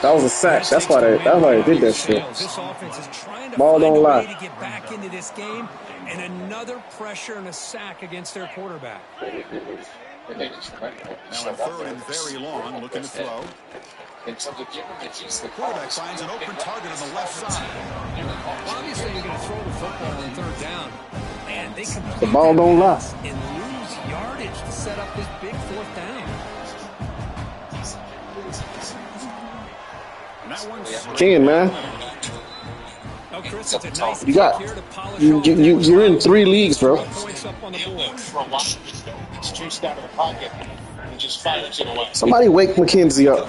That was a sack. That's why they did that shit. This offense is trying to Ball find don't a lie. way to get back into this game, and another pressure and a sack against their quarterback. Now on third and very long, looking to throw. The quarterback finds an open target on the left side. Obviously, you're going to throw the football on third down. And they complete The ball don't lie. and lose yardage to set up this big fourth down. And that one's King, man. Oh, Chris, it's a nice You got kick here to polish you off you that you're in 3 leagues, bro. points up on the board. It's chased out of the pocket and just fires it away. Somebody wake McKenzie up.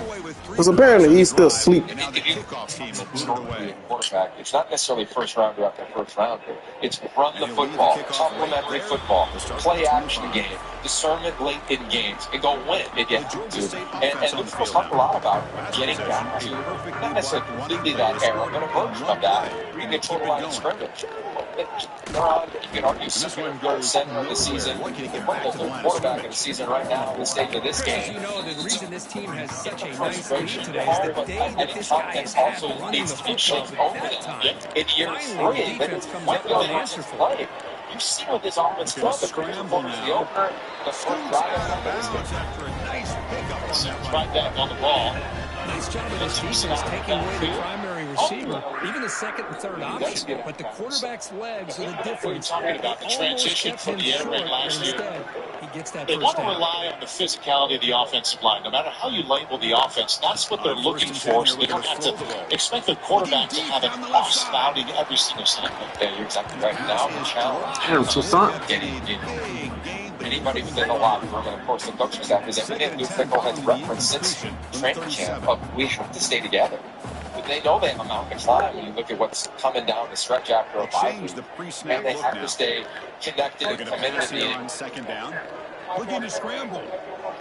Because apparently he's still asleep. And now the kickoff team will boot it away. Quarterback. It's not necessarily first rounder after first rounder. It's run the football, complementary football, play action game, discernment late in games, and go win if you have to. And Liverpool's talked a lot about getting back to not necessarily completely that era, but a version of that. Recontrol the line of scrimmage. They're on, you can argue, center of the season. The quarterback of the season right now, the state of this game. You know, the reason this team has such a nice lead today is the day that this guy has had running the football at that time. In year Finally, three, the defense comes up with an answer for it. You see what this offense does. The scramble now. The opener, the first drive after a nice pickup on that Right back on the ball. Nice job of this defense taking away the primary receiver, even the second and third option. But the quarterback's legs are the difference. Talking about the transition from the air raid last year. Instead, he gets that They first want to down. rely on the physicality of the offensive line. No matter how you label the offense, that's what they're looking for. So they don't have to expect the quarterback to have an off outing every single snap. Yeah, you're exactly right. Now the challenge. Damn, so son. Anybody within the locker room, and of course the coaching staff, is everything Lou Fickell has referenced since training camp of we have to stay together. But they know they have a mountain to climb when you look at what's coming down the stretch after a bye week. And they have to stay connected and committed to being. Second down. Looking to scramble.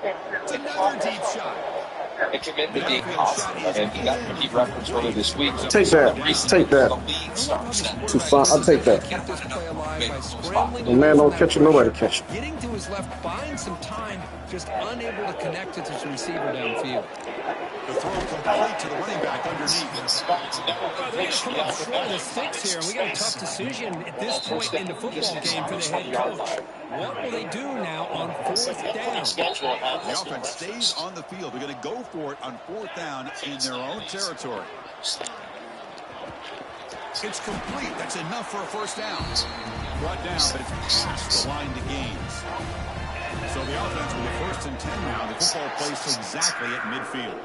It's another deep shot. And commit to being constant. And he got the key reference earlier this week. Take that. Take that. Too far. I'll take that. Kept this play alive by scrambling. The man don't catch it, nobody catch it. Getting to his left, buying some time, just unable to connect it to his receiver downfield. The throw complete to the running back underneath. They're going to come up short of the sticks here, and we got a tough decision at this point in the football game for the head coach. What will they do now on fourth down? The offense stays on the field. They're going to go for it on fourth down in their own territory. It's complete. That's enough for a first down. Brought down, but it's past the line to gains. So the offense with a 1st and 10 now. The football placed exactly at midfield.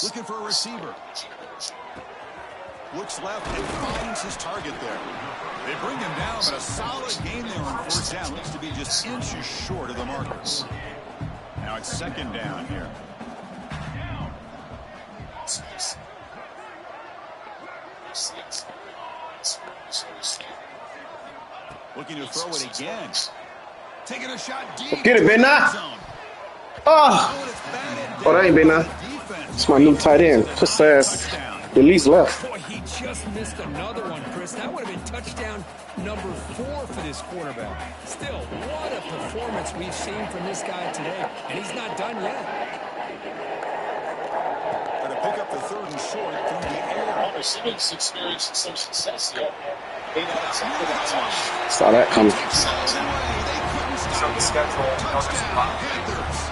Looking for a receiver. Looks left and finds his target there. They bring him down, but a solid game there on first down. Looks to be just inches short of the marker. Now it's 2nd down here. Looking to throw it again. Taking a shot deep. Get it, Ben. Oh, that ain't Ben. It's my new tight end. Puss ass. At least left. Boy, he just missed another one, Chris. That would have been touchdown number 4 for this quarterback. Still, what a performance we've seen from this guy today. And he's not done yet. Going to pick up the 3rd and short through the air. Simmons experienced some success yet. Saw that coming. So the schedule,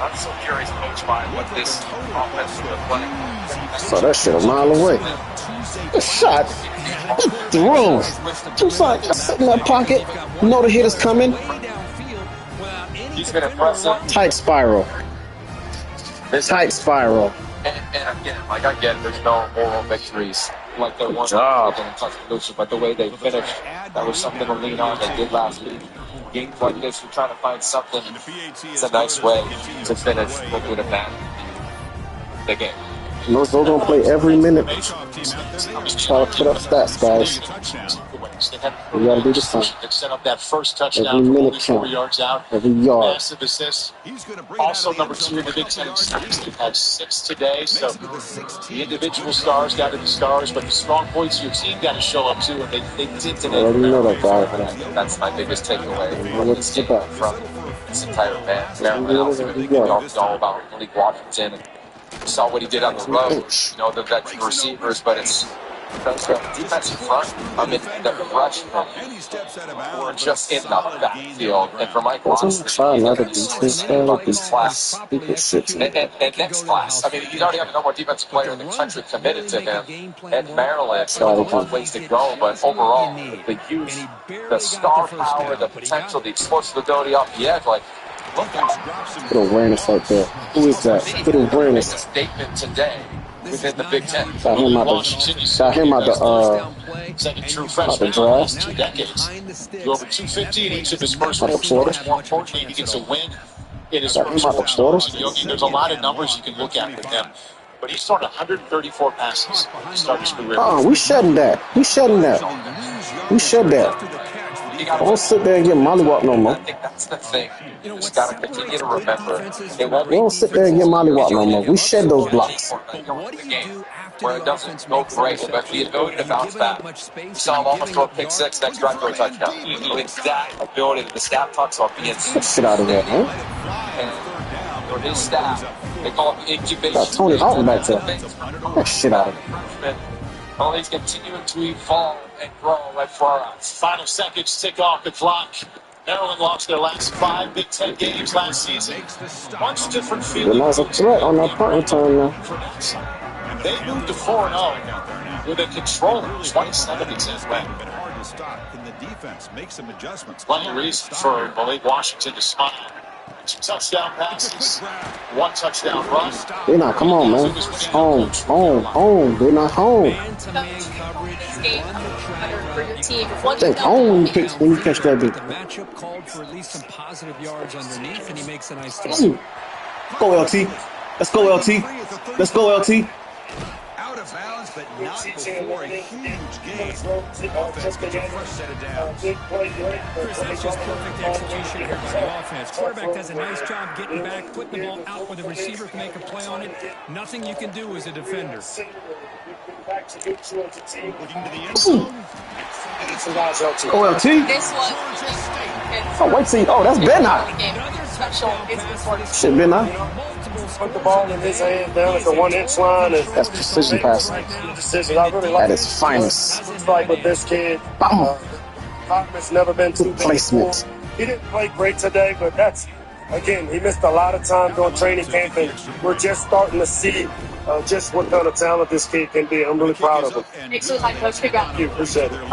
I'm so curious, Coach, by what this offense is going to play. Saw that shit a mile away. A shot. Throw. Sit in that pocket. Know the hit is coming. He's going to press him. Tight spiral. Tight spiral. And again, like I get, there's no moral victories like there was but the way they finished, that was something to lean on. They did last week. Games like this, you're trying to find something. It's a nice way to finish with a match. The game. Those don't play every minute. Try to put up stats, guys. You gotta do the same. Set up that first touchdown every minute from 4 yards out. Every yard. Massive assist. Also number 2 in the Big Ten. They've had 6 today. So the individual stars got to be stars, but the strong points of your team got to show up too. And they did today. I already know that guy. That's my biggest takeaway from this entire Maryland outfit. We talked all about Malik Washington and saw what he did on the road. You know, the veteran receivers, but it's the defensive front. I mean, the freshmen were just in the backfield. And for Mike Watson, and next class. I mean, he's already got the number 1 defensive player in the country committed to him at Maryland. So a long ways to go, but overall, the youth, the star power, the potential, the explosive ability off the edge, like, Good awareness right there. Who is that? Good awareness. Statement today within the Big Ten. Got him out the draft. 2 decades. Over 250 in each of his first 4 starts. More importantly, he gets a win in his first 4 starts. There's a lot of numbers you can look at with him. But he started 134 passes to start his career. Oh, we shedding that. We shedding that. We shed that. Don't sit there and get mollywop no more. I think that's the thing. You just got to continue to remember. We don't sit there and get mollywop no more. We shed those blocks. Where it doesn't go great, but the ability to bounce back. You saw him almost throw a pick 6, next drive for a touchdown. With that ability, the staff talks about being shit out of there, man. And for his staff, they call him incubation. Got Tony Hawk back there. That shit out of there. Well, he's continuing to evolve and grow right before our eyes. Final seconds tick off the clock. Maryland lost their last 5 Big Ten games last season. Much different feeling. Nice a threat on that punt return now. They moved to 4-0 with a control 27-10 win. Can the defense make some adjustments? Plenty of reason for Malik Washington to smile. 2 touchdown passes, 1 touchdown run. They're not, come on, man. Home. They're not home. Think home when you catch that big. The matchup called for at least some positive yards underneath, and he makes a nice throw. Go, LT. Let's go, LT. Let's go, LT. Out of bounds, but not before a huge gain. Offense gets a fresh set of downs. Chris, that's just perfect execution here by the offense. Quarterback does a nice job getting back, putting the ball out where the receiver can make a play on it. Nothing you can do as a defender. Looking to the end zone. OLT? This was Oh, wait, see. Oh, that's Ben now. Shit, Ben now. Put the ball in his hand down at the 1-inch line. And that's precision passing. I really like that is finest. Looks like with this kid, it's never been too placement. He didn't play great today, but that's, again, he missed a lot of time during training camp, and we're just starting to see just what kind of talent this kid can be. I'm really proud of him. Excellent, Coach. Congrats. Thank you. Appreciate it.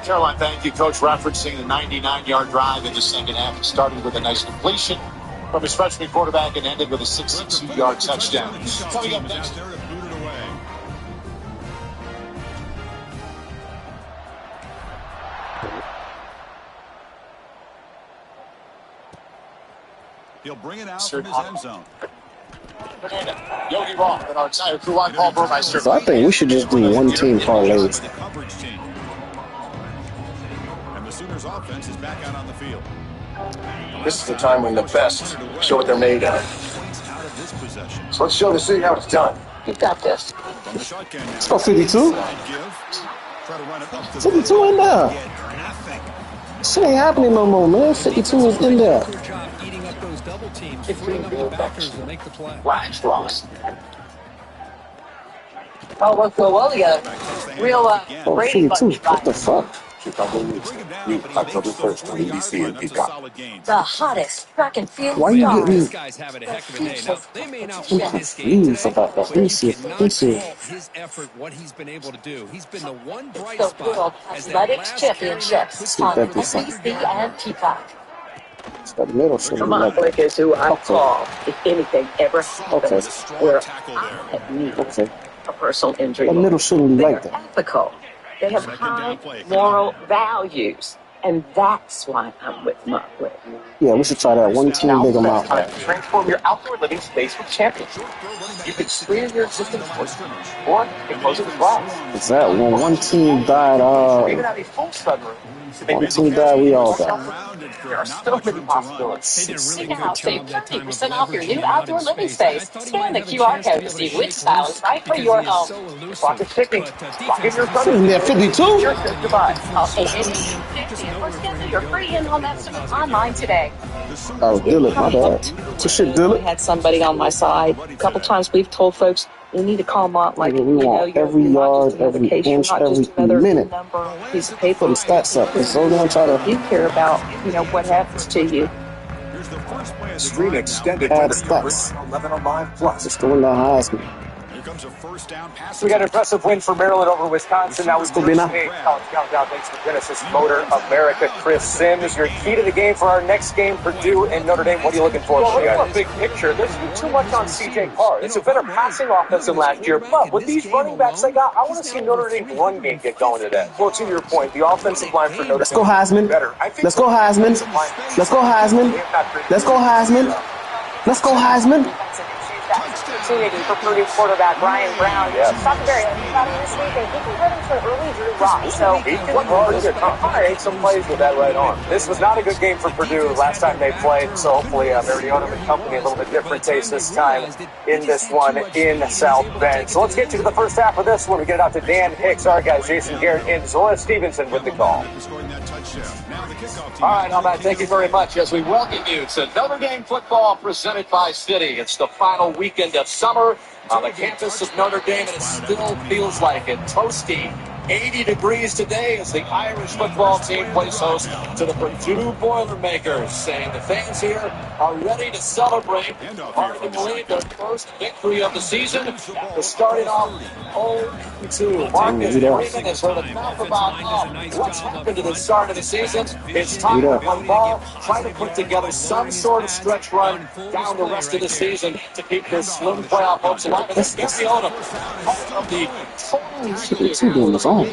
Caroline, thank you, Coach, referencing the 99-yard drive in the second half. It started with a nice completion from his freshman quarterback and ended with a 62-yard touchdown. Coming up next. He'll bring it out from his end zone. Yogi Roth and our entire crew. I'm Paul Burmeister. So I think we should just do one-team parlays. And the Sooners offense is back out on the field. This is the time when the best show what they're made of. So let's show the city how it's done. You got this. Let's go 52. 52 in there. Shit ain't happening no more, man. 52 is in there. Last loss. Oh, let's go well together. Real Brady bunch. What the fuck? Chicago News. New October 1st on ABC and Peacock. The hottest track and field Why are you getting These guys having a heck of a day. Now, they may not win this game confused about that? Let me see. his effort, what he's been able to do. He's been the one bright the spot World as that Athletics last Championships on NBC and Peacock. It's that middle should be My like Blake is who I call if anything ever happens where I need a personal injury. That middle shouldn't be like that. Ethical. They have high moral values, and that's why I'm with my Blake. Yeah, we should try that one-team big amount. Transform your outdoor living space with Champion. You can screen your existing sports or enclose it with glass. Is that when one team died? Or even have a full sunroom. One team died, we all died. There are so many possibilities. Now, save 30% off your new outdoor living space. Scan the QR code to see which style is right for your home. Clock is ticking. Clock in your front. Sitting there 52? Goodbye. Call 888-50 or schedule your free in-home estimate online today. Oh, Dillard, my bad. So shit, Dillard. I had somebody on my side. A couple times we've told folks, you need to call them out like, we want every yard, every inch, every minute. Piece of paper. Put the stats up. So we're going to try to... You care about, what happens to you. Screen extended add stats. 11 Alive Plus. It's the one that has me. We got an impressive win for Maryland over Wisconsin. Now we Go, Bina. college countdown thanks to Genesis Motor America. Chris Sims, your key to the game for our next game, Purdue and Notre Dame. What are you looking for? Well, look at our big picture. There's too much on C.J. Carr. It's a better passing offense than last year, but with these running backs they got, I want to see Notre Dame's run game get going today. Well, to your point, the offensive line for Notre Dame. Let's go Heisman. Let's go Heisman. Let's go Heisman. Let's go Heisman. Let's go Heisman. Opportunity for Purdue quarterback Ryan Brown. Stop the very about him this weekend. He converted to an early Drew Rock. So what made some plays with that right arm. This was not a good game for Purdue last time they played, so hopefully Mariota and company a little bit different taste this time in this one in South Bend. So let's get to the first half of this one. We get it out to Dan Hicks, our guys, Jason Garrett and Zora Stevenson with the call. All right, Ahmed, thank you very much as we welcome you to Notre Dame football presented by Citi. It's the final weekend of summer on the campus of Notre Dame, and it still feels like it. Toasty 80 degrees today as the Irish football team plays host to the Purdue Boilermakers, saying the fans here are ready to celebrate. Hard to believe their first victory of the season after starting off 0-2. Marcus Freeman has heard enough about what's happened to the start of the season. It's time to run ball, try to put together some sort of stretch run down the rest of the season to keep their slim playoff hopes alive. And this gets the owner of the they're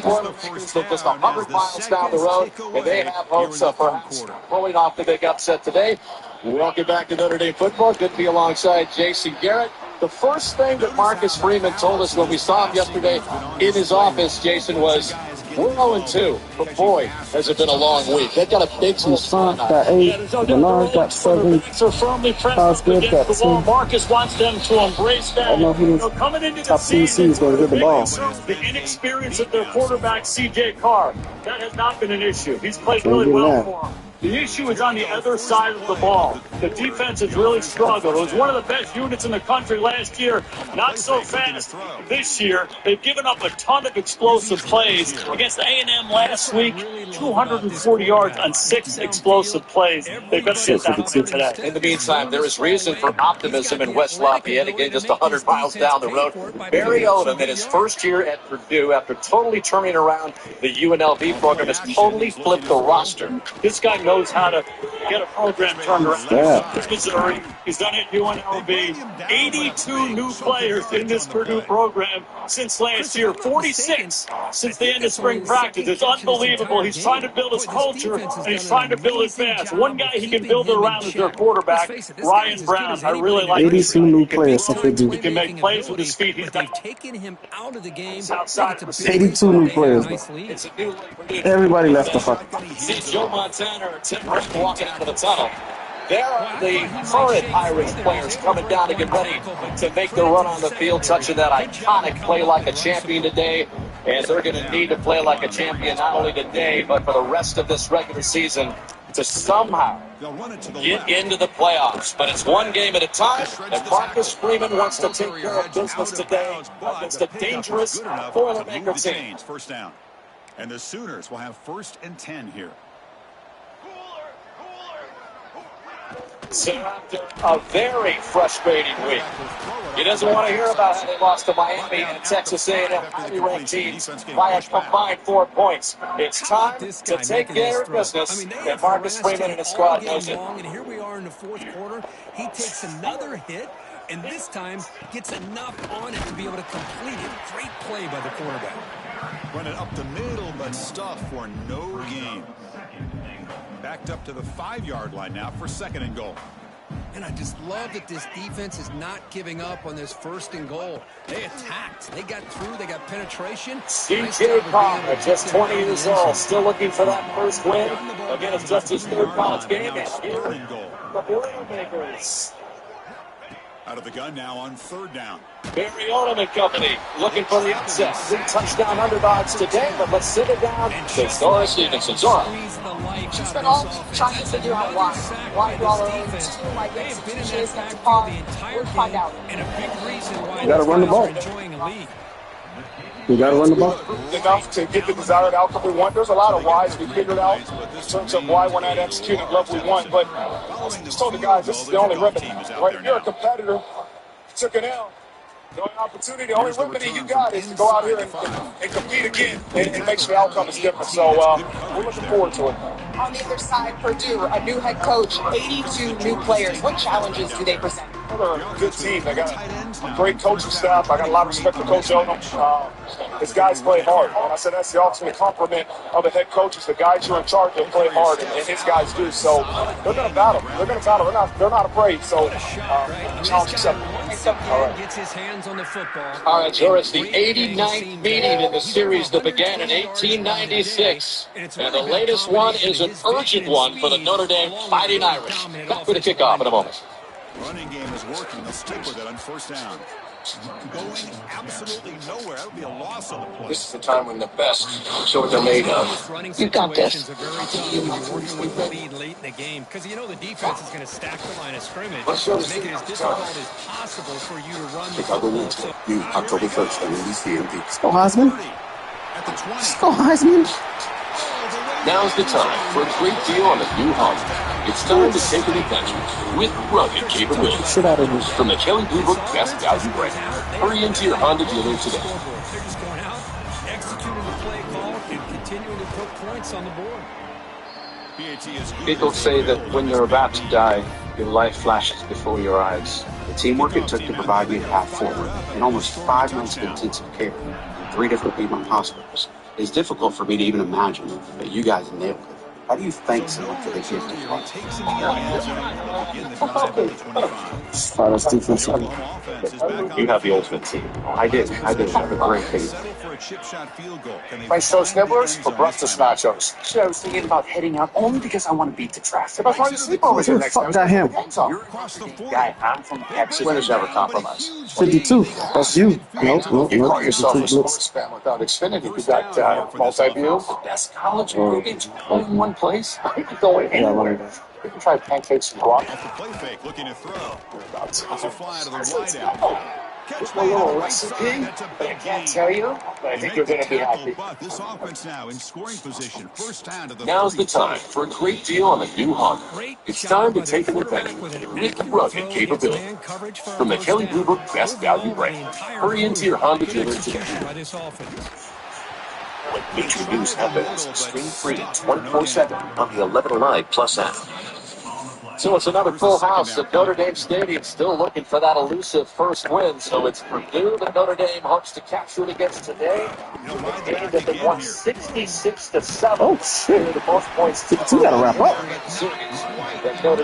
just 100 miles down the road, and they have hopes of perhaps pulling off the big upset today. Welcome back to Notre Dame football. Good to be alongside Jason Garrett The first thing that Marcus Freeman told us when we saw him yesterday in his office, Jason, was, we're 0-2, but boy, has it been a long week. They've got a big Son got 8, Bernard got 7, Osgood got 2. Marcus wants them to embrace that. I know he was Coming into the top season, CC is going to get the ball. the inexperience of their quarterback, C.J. Carr, that has not been an issue. He's played Can't really get well mad. for him. The issue is on the other side of the ball. The defense has really struggled. It was one of the best units in the country last year. Not so fast this year. They've given up a ton of explosive plays. Against A&M last week, 240 yards on 6 explosive plays. They've got to get that one today. In the meantime, there is reason for optimism in West Lafayette, again just 100 miles down the road. Barry Odom, in his first year at Purdue, after totally turning around the UNLV program, has totally flipped the roster. This guy knows how to get a program turned around. Yeah. He's Missouri. He's done it at UNLV. 82 new players in this Purdue program since last year. 46 since the end of spring practice. It's unbelievable. He's trying to build his culture, and he's trying to build it fast. One guy he can build it around is their quarterback, Ryan Brown. I really like 82 new players since they do. He can make plays with his feet. He's They've taken him out of the game. outside. 82 new players. It's a new look for Purdue. Everybody left the fuck. See Joe Montana or Tim Rick walking out of the tunnel. There are the current Irish players coming down to get ready to make their run on the field, touching that iconic play like a champion today. And they're going to need to play like a champion not only today, but for the rest of this regular season to somehow get into the playoffs. But it's one game at a time, and Marcus Freeman wants to take care of business today against a dangerous Boilermaker team. First down. And the Sooners will have 1st and 10 here. So after a very frustrating week, he doesn't want to hear about how they lost to Miami and Texas A&M, highly ranked teams, by a combined 4 points. It's time to take care of business, and Marcus Freeman and his squad knows it. And here we are in the 4th quarter. He takes another hit, and this time gets enough on it to be able to complete it. Great play by the quarterback. Running up the middle, but stuffed for no gain. Backed up to the 5-yard line now for 2nd and goal. And I just love that this defense is not giving up on this 1st and goal. They attacked. They got through. They got penetration. C.J. Carr, at just 20 years old, still looking for that first win. Again, it's just his 3rd college game. And here, the Boilermakers. Out of the gun now on 3rd down. Barry Odom and company looking for the upset. 3 touchdown underdogs today, but let's sit it down to Zora Stevenson. Zora. She's been all trying to figure out why. Why do all of these two like executions against Carr? We'll find out. You gotta run the ball. You gotta run the ball. Enough to get the desired outcome we want. There's a lot of whys we figured out in terms of why we're not executing the level we want. But I just told the guys this is the only remedy. Right? If you're a competitor, you took an L. The only opportunity, the only remedy you got is to go out here and compete again and make sure the outcome is different. So we're looking forward to it. On the other side, Purdue, a new head coach, 82 new players. What challenges do they present? They're a good team. They got a great coaching staff. I got a lot of respect for Coach Odom. His guys play hard. And I said that's the ultimate compliment of the head coaches. The guys who are in charge, they play hard, and his guys do. So they're going to battle. They're going to battle. They're not afraid. So challenge accepted. All right. Gets his hands on the football. All right, Joe, it's the 89th meeting in the series that began in 1896. And the latest one is an urgent one for the Notre Dame Fighting Irish. Back for the kickoff in a moment. Running game is working. They'll stick with it on 1st down. Going absolutely nowhere. That would be a loss on the play. This is the time when the best show what they're made of. You got this. Are very tough when you're working with the lead late in the game because you know the defense is going to stack the line of scrimmage, make it as difficult as possible for you to run the football. New October 1st on NBC. Let's go, Heisman. Let's go, Heisman. Now's the time for a great deal on the new Honda. It's time to take an adventure with rugged capabilities. From the Kelley Blue Book Best Value brand. Hurry into your Honda dealer today. They're just going out, executing the play call, and continuing to put points on the board. People say that when you're about to die, your life flashes before your eyes. The teamwork it took to provide me a path forward in almost 5 months of intensive care in 3 different Piedmont hospitals. It's difficult for me to even imagine that you guys nailed it. How do you thank someone for the gift of life? begin the drive at the 25. Finest defense ever. Oklahoma offense is back on You the have the field. ultimate team. I did have a great team. Settle for a chip shot field goal. Can they By show find the end snibblers or zone breakfast this time? nachos? Shit, I was thinking about heading out only because I want to beat the traffic. That's why you sleep over Who here the next fuck got him? You're Across the 40. guy. I'm from Texas. Winners never compromise. 52. That's you. Nope, nope, You nope. call yourself 52 a blitz. sports fan without Xfinity. You got multi-view. The best college video games all in one place. I'm not going anywhere. You can try pancakes and guac. Off the play fake, looking to throw. It's a fly to the It's wide out. There's no little recipe, but I can't tell you. But I think you're going to be happy. But this offense now in scoring position. First down to the Now's the 32. time for a great deal on the new Honda. It's time to take advantage of the unique rugged capability from the Kelly Blue Book Best Value brand. Hurry into your Honda dealer today. When major news happens, stream free 24/7 on the 11 Alive Plus app. So it's another full house at Notre Dame Stadium, still looking for that elusive first win. So it's Purdue that Notre Dame hopes to capture it against today. A game that they won 66-7. Oh, shit. The most points. You gotta wrap up.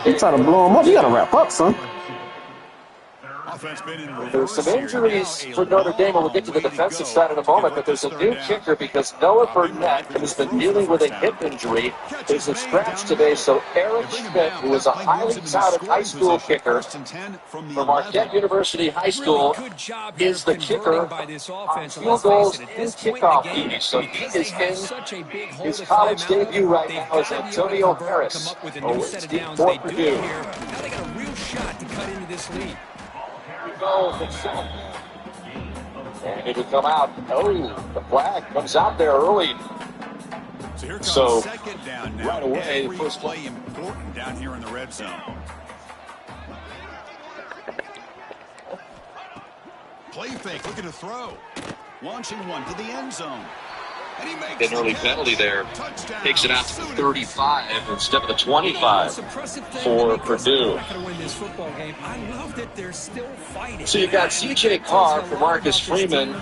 You try to blow him up, you gotta wrap up, son. There's some injuries for Notre Dame, and we'll get to the defensive side in a moment, but there's a new kicker because Noah Burnett, who's been dealing with a hip injury, is a scratch today. So Eric Schmidt, who is a highly touted high school kicker from Marquette University High School, is the kicker on field goals and kickoff duty. So he is in his college debut right now as Antonio Harris. Oh, it's deep for Purdue. Now they got a real shot to cut into this lead. And it would come out. Oh, the flag comes out there early. So here comes So, second down now. right away, Every first play important down here in the red zone. Play fake, looking to throw. Launching one to the end zone. And he makes An early the penalty catch. there. Touchdown. Takes it out to the 35 instead of the 25 for Purdue. So you've got C.J. Carr for Marcus Freeman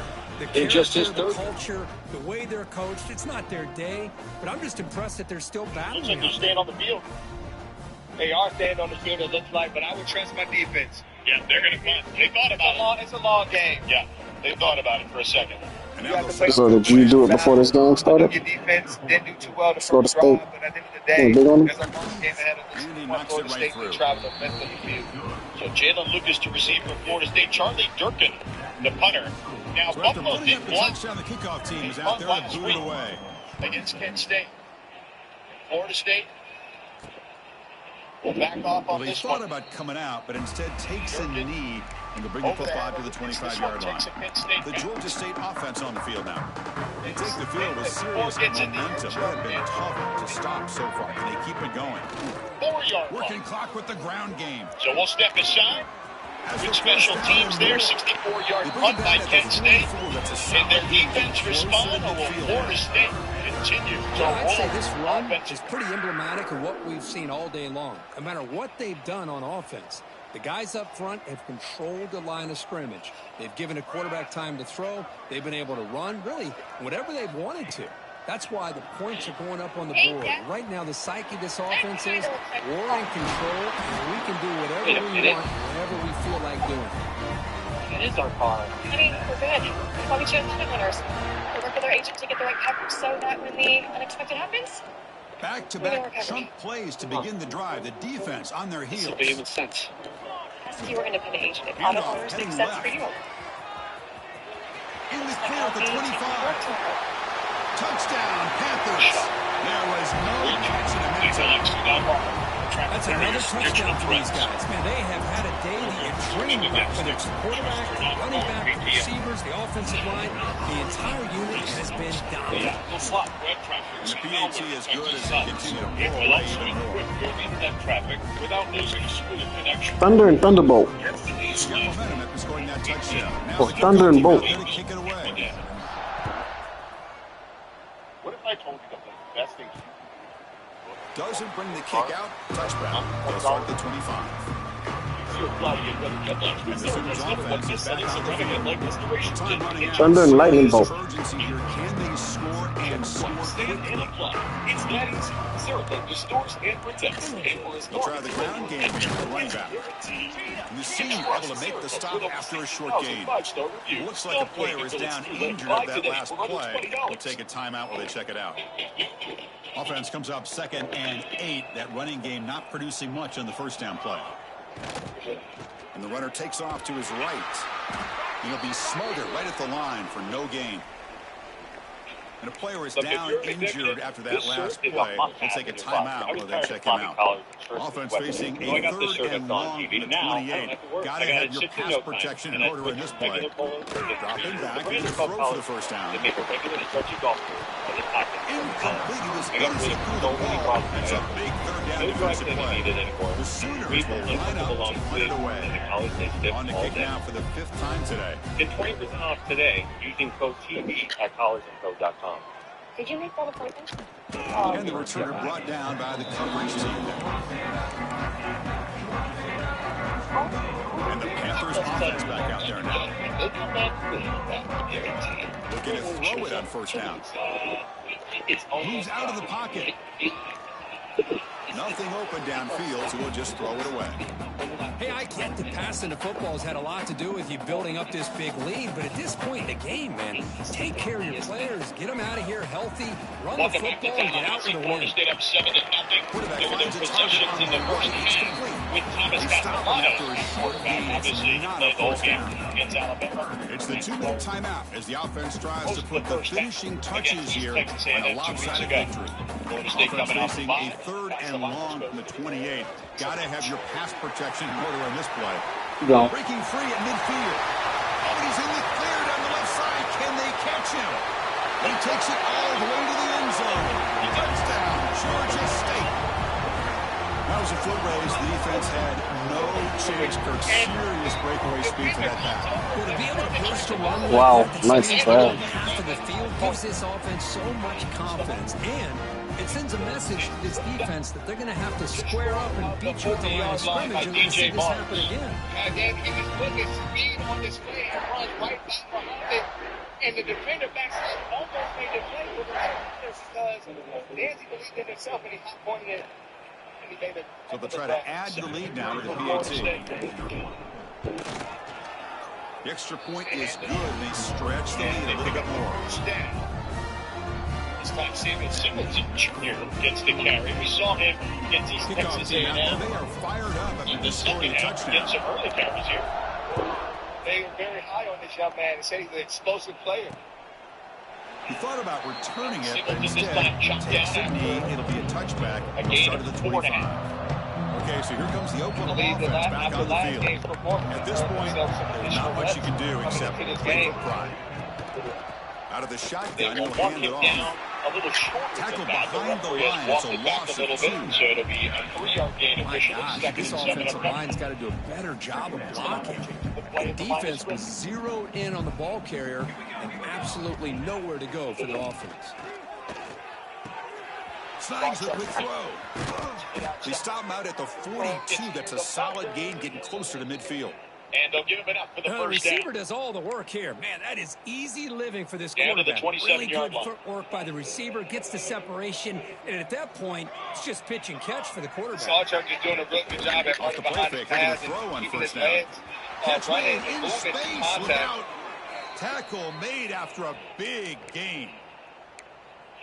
in just his third. Culture, the way they're coached, it's not their day, but I'm just impressed that they're still battling. Looks like they're staying on the field. They are staying on the field, it looks like, but I would trust my defense. Yeah, they're going to punt. They thought about it. It's a long game. Yeah, they thought about it for a second. So did you do it before this game started? Your defense didn't do too well the Florida first drive, State. but at the end of the day, Big on them? there's a long game ahead of us. Florida State to travel immensely field. So Jalen Lucas to receive for Florida State. Charlie Durkin, the punter. Now Buffalo did blunt. The kickoff team is out there to boot it away. Against Kent State. Florida State will back off on They this thought one. about coming out, but instead takes a knee and to bring the football to the 25-yard line. The Georgia State offense on the field now. They take the field with serious momentum. They've been tough to stop so far. Can they keep it going? 4-yard Working clock with the ground game. So we'll step aside. Good special teams there. 64-yard punt by Kent State. Can their defense respond, or will Florida State continue to I'd say roll? this run is pretty emblematic of what we've seen all day long. No matter what they've done on offense, the guys up front have controlled the line of scrimmage. They've given a quarterback time to throw. They've been able to run, really, whatever they've wanted to. That's why the points are going up on the board. Right now, the psyche of this offense is we're in control, and we can do whatever we want, whenever we feel like doing it. It is our car. I mean, we're good. That's why we chose the winners. We work with our agent to get the right coverage so that when the unexpected happens, Back-to-back chunk plays to begin the drive. The defense on their heels. This will be sense. ask your independent agent if auto owners make sense for you. In the clear at the 25. Touchdown, Panthers. There was no catch in a minute. That's another touchdown for these guys. Man, they have had a day that you dream about. Whether it's the quarterback, the running back, the receivers, the offensive line, the entire unit has been dominant. The PAT is good as they continue to pull away even more. Thunder and Thunderbolt. Or Thunder and Bolt. Kick it away. What if I told you that the best thing Doesn't bring the kick out. Touchback. They'll start at the 25. And the Sooners offense is back on the field. Time running out. Thunder and lightning bolt. Urgency here. Can they score and score quickly? It's that easy. Cerakote restores and protects. They'll try the ground game here for running back. And the senior able to make the stop after a short gain. It looks like a player is down injured at that last play. They'll take a timeout while they check it out. Offense comes up 2nd and 8. That running game not producing much on the first down play. And the runner takes off to his right. He'll be smothered right at the line for no gain. And a player is down injured after that last play. We'll take a timeout while they check him out. Offense facing a 3rd and long from the 28. Got to have your pass protection in order in this play. Dropping back and throw for the first down. Incomplete. He was innocent through the ball. That's a big 3rd down defensive play. The Sooners will line up to put it away. On the kick now for the 5th time today. Get 20% off today using code TV at collegeandco.com. Did you make that appointment? And the returner brought down by the coverage team. And the Panthers offense back out there now. Looking to throw it on first down. Moves out of the pocket. Nothing open downfield, so we'll just throw it away. Hey, I get the passing the football has had a lot to do with you building up this big lead, but at this point in the game, man, take care of your players. Get them out of here healthy, run the football, and get out with a win. Quarterback finds a target on the right. It's complete. He's stopped after a short gain. It's not a first down. It's the 2-minute timeout as the offense tries to put the finishing touches here on a lopsided victory. Offense facing a 3rd and long from the 28. Got to have your pass protection in order on this play. Breaking free at midfield. Oh, he's in the clear down the left side. Can they catch him? He takes it all the way to the end zone. Touchdown, Georgia State. That was a foot race. The defense had no chance for serious breakaway speed for that pass. Well, to be able to burst a run Wow, nice try. half of the field gives this offense so much confidence, and it sends a message to this defense that they're going to have to square up and beat you at the line of scrimmage. You're going to see this happen again. And then he was putting his speed on display and runs right back behind it. And the defender backside almost made the play with him because Nancy believed in himself and he hot pointed it. So they'll try to add to the lead now to the PAT. The extra point is good, and they stretch the lead a little bit more. This time Samuel Singleton Jr. gets the carry. We saw him against East Texas A&M. They are fired up after the scoring a touchdown. Get some early carries here. They were very high on this young man. They said he's an explosive player. He thought about returning it, but instead takes a knee. It'll be a touchback. Start of the 25. Okay, so here comes the Oklahoma offense back on the field. At this point, there's not much you can do except play for pride. Out of the shotgun, he'll hand it off. Tackle behind the line. It's a loss of 2. So it'll be a 3-yard gain. My gosh, this offensive line's got to do a better job of blocking. The defense was zeroed in on the ball carrier and absolutely nowhere to go for the offense. Snags a quick throw. They stop him out at the 42. That's a solid gain, getting closer to midfield. And they'll give him it up for the The first down. receiver does all the work here. Man, that is easy living for this Down to the quarterback. Really 27-yard good line. footwork by the receiver, gets the separation, and at that point, it's just pitch and catch for the quarterback. Sawchuk is doing a real good job at running behind the pass and throw on keeping first his down. legs running and in moving space to contact. without tackle made after a big gain.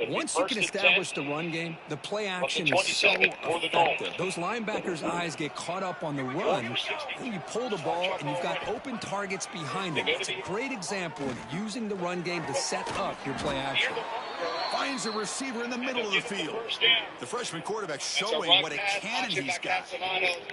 Once you can establish the run game, the play action is so effective. Those linebackers' eyes get caught up on the run, and you pull the ball, and you've got open targets behind them. It's a great example of using the run game to set up your play action. Finds a receiver in the middle of the field. The freshman quarterback showing what a cannon he's got.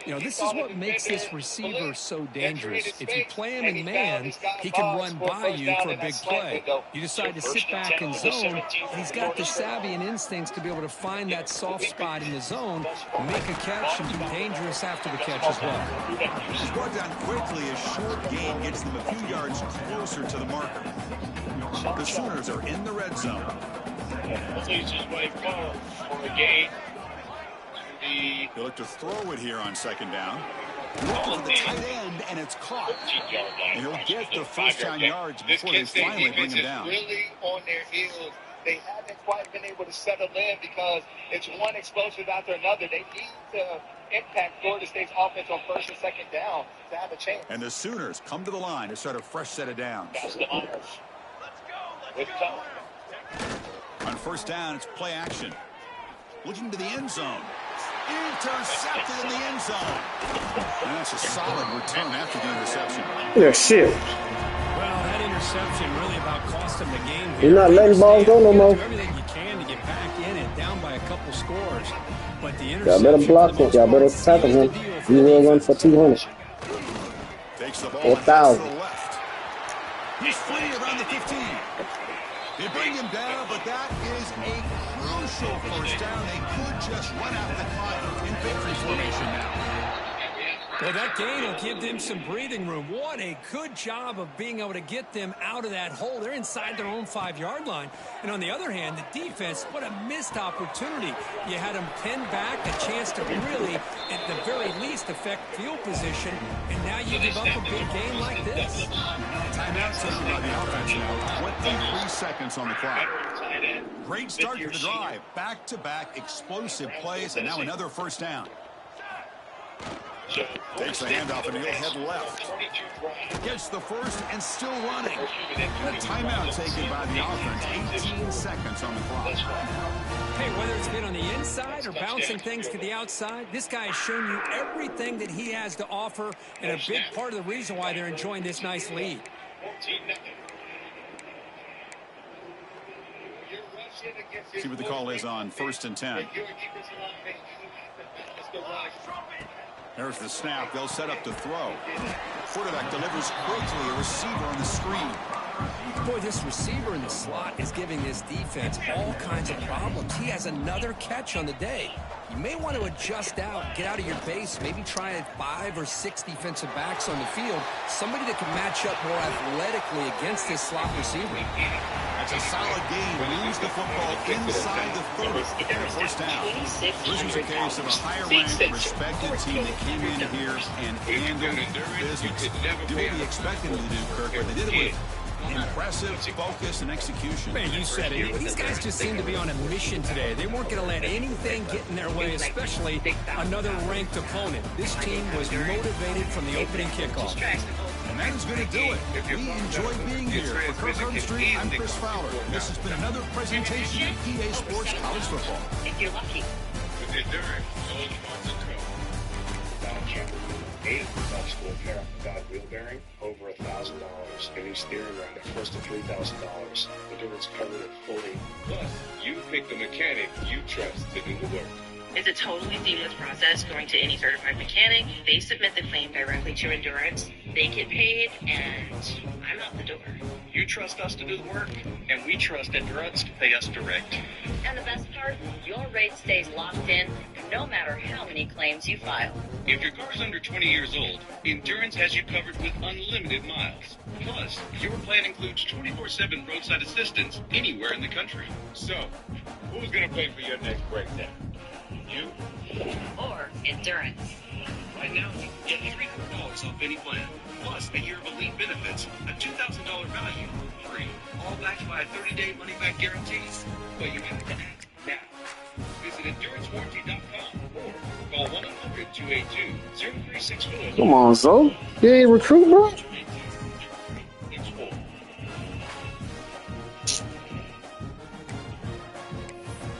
You know, this is what makes this receiver so dangerous. If you play him in man, he can run by you for a big play. You decide to sit back in zone, and he's got the savvy and instincts to be able to find that soft spot in the zone, make a catch, and be dangerous after the catch as well. He's brought down quickly. A short gain gets them a few yards closer to the marker. The Sooners are in the red zone. Please just wait for a gain. He'll look to throw it here on second down. Looking for the tight end, and it's caught. And he'll get the first down yards before they finally bring him down. Really on their heels. They haven't quite been able to settle in because it's one explosive after another. They need to impact Florida State's offense on first and second down to have a chance. And the Sooners come to the line to start a fresh set of downs. On first down, it's play action. Looking to the end zone. Intercepted in the end zone. And that's a solid return after the interception. Yeah, shit. Well, that interception really about cost him the game. You're not letting balls go no more. Do everything you can to get back in and down by a couple scores. But the interception, Y'all better block it. Y'all better tackle him. You will run for 200. Takes the ball 4,000. He's free around the 15. They bring him down, but that is a crucial first down. They could just run out the clock in victory formation now. Well, that gain will give them some breathing room. What a good job of being able to get them out of that hole. They're inside their own 5-yard line. And on the other hand, the defense, what a missed opportunity. You had them pinned back, a chance to really, at the very least, affect field position. And now you give up a big game like this. Timeout taken by the offense now. 23 seconds on the clock. Great start to the drive. Back-to-back explosive plays, and now another first down. Takes the handoff and he'll head left. Gets the first and still running. And a timeout taken by the offense. 18 seconds on the clock. Hey, whether it's been on the inside or bouncing things to the outside, this guy has shown you everything that he has to offer, and a big part of the reason why they're enjoying this nice lead. See what the call is on 1st and 10. There's the snap. They'll set up to throw. Quarterback delivers quickly. A receiver on the screen. Boy, this receiver in the slot is giving this defense all kinds of problems. He has another catch on the day. You may want to adjust out, get out of your base, maybe try 5 or 6 defensive backs on the field. Somebody that can match up more athletically against this slot receiver. That's a solid game. Lose the football inside the 30 and a first down. This was a case of a higher-ranked, respected team that came in here and handled business. Do what we expected them to do, Kirk, but they did it with impressive focus and execution. Man, you said it. These guys just seem to be on a mission today. They weren't going to let anything get in their way, especially another ranked opponent. This team was motivated from the opening kickoff. And that is going to do it. We enjoy being here. For Kirk Herbstreit, I'm Chris Fowler. This has been another presentation of EA Sports College Football. If you're lucky. School pair without wheel bearing, over $1,000. And he's steering around it, close to $3,000. The difference covered it fully. Plus, you pick the mechanic you trust to do the work. It's a totally seamless process going to any certified mechanic. They submit the claim directly to Endurance. They get paid, and I'm out the door. You trust us to do the work, and we trust Endurance to pay us direct. And the best part, your rate stays locked in no matter how many claims you file. If your car's under 20 years old, Endurance has you covered with unlimited miles. Plus, your plan includes 24/7 roadside assistance anywhere in the country. So, who's going to pay for your next breakdown? You? Or Endurance. Right now, you can get $300 off any plan, plus a year of elite benefits, a $2,000 value, free, all backed by a 30-day money-back guarantee. But you have to act now. Visit EnduranceWarranty.com or call 1-800-282-0364. Come on, Zoe. You ain't recruit, bro?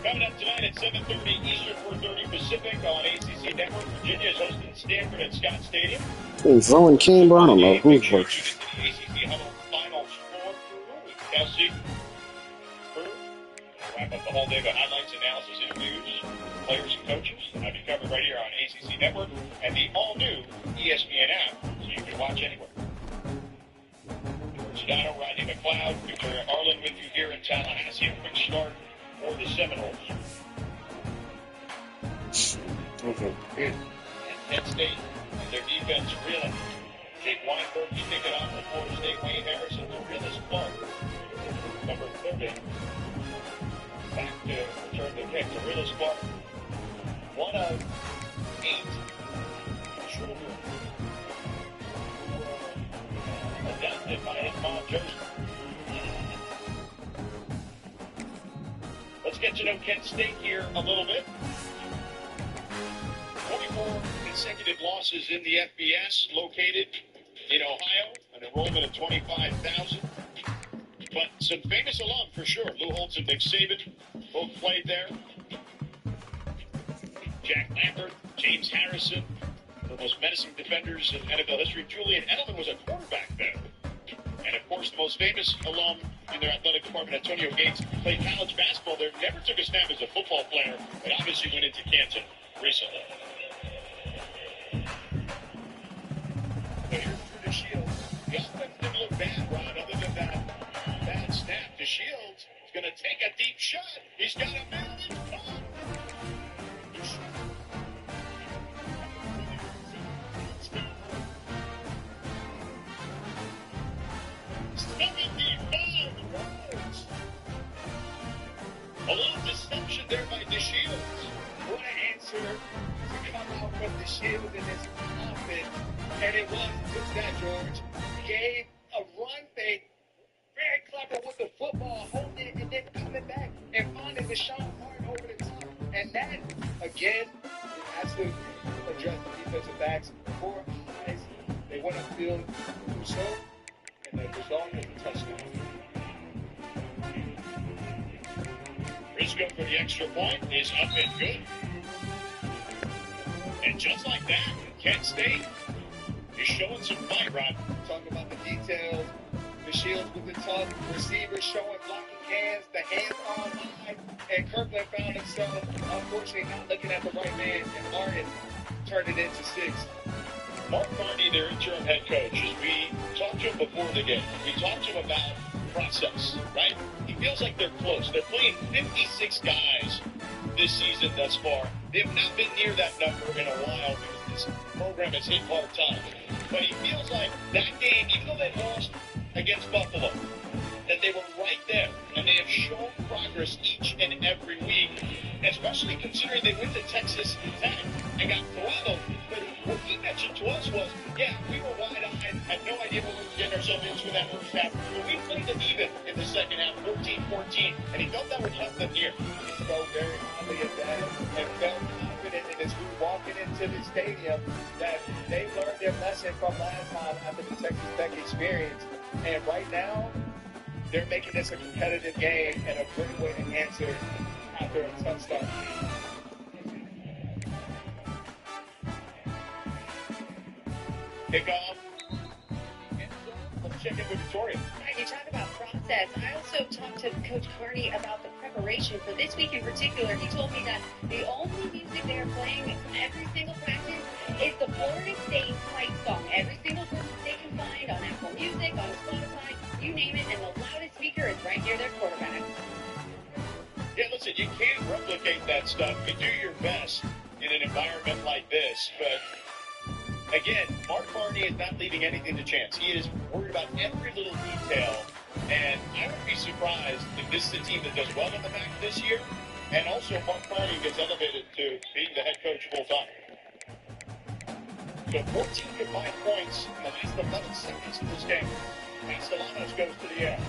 Coming up tonight at 7:30 Eastern, 4:30 Pacific on ACC Network. Virginia is hosting Stanford at Scott Stadium. Hey, Zoe and King, bro. I don't know who's worse. ACC Huddle Final Score with Kelsey. Wrap up the whole day with highlights, analysis, interviews, players and coaches. Have you covered right here on ACC Network and the all-new ESPN app, so you can watch anywhere. Sedano, Rodney McLeod, Victoria Arlen with you here in Tallahassee. A quick start for the Seminoles. Penn State and their defense reeling. Jake Weinberg kicked it off for Florida State. Wayne Harrison to Willis Clark. Number 30. Back to return the kick to Willis Clark. 1 of 8. Schroeder jersey. Let's get to know Kent State here a little bit. 24 consecutive losses in the FBS, located in Ohio, an enrollment of 25,000. But some famous alum for sure. Lou Holtz and Nick Saban both played there. Jack Lambert, James Harrison, the most menacing defenders in NFL history. Julian Edelman was a quarterback there. And of course, the most famous alum in their athletic department, Antonio Gates, played college basketball there. Never took a snap as a football player, but obviously went into Canton recently. But here's Drew DeShields. The offense didn't look bad, Rod, other than that bad snap. DeShields is going to take a deep shot. He's got a man in front. A little deception there by DeShields. What an answer to come out from DeShields in this offense. And it was just that, George. Gave a run fake. Very clever with the football, holding it and then coming back and finding Deshaun Martin over the top. And that, again, has to address the defensive backs. 4 eyes. They went upfield to serve, and the result was a touchdown. Briscoe for the extra point is up and good. And just like that, Kent State is showing some fight, Rod. Talking about the details. The Shields with the tough receivers showing blocking hands, the hands on high, and Kirkland found himself, unfortunately, not looking at the right man, and Martin turned it into 6. Mark Marty, their interim head coach, as we talked to him before the game, we talked to him about process, right? He feels like they're close. They're playing 56 guys this season thus far. They have not been near that number in a while because this program has hit hard times. But he feels like that game, even though they lost against Buffalo, that they were right there, and they have shown progress each and every week, especially considering they went to Texas Tech and got throttled. But what he mentioned to us was, yeah, we were wide-eyed, had no idea what we were getting ourselves into in that first half, but we played them even in the second half, 14-14, and he felt that would help them here. He spoke very highly of that and felt confident in his group walking into the stadium that they learned their lesson from last time after the Texas Tech experience. And right now, they're making this a competitive game and a great way to answer after a tough start. Kickoff. Let's check in with Victoria. Right, you talk about process. I also talked to Coach Carney about the preparation for this week in particular. He told me that the only music they're playing every single practice is the Florida State fight song. Every single person they can find on Apple Music, on Spotify, you name it, and the loudest speaker is right near their quarterback. Yeah, listen, you can't replicate that stuff. You do your best in an environment like this, but again, Mark Carney is not leaving anything to chance. He is worried about every little detail, and I would be surprised if this is a team that does well in the back this year, and also Mark Carney gets elevated to being the head coach full time. So 14 combined points in the last 11 seconds of this game. Castellanos goes to the air.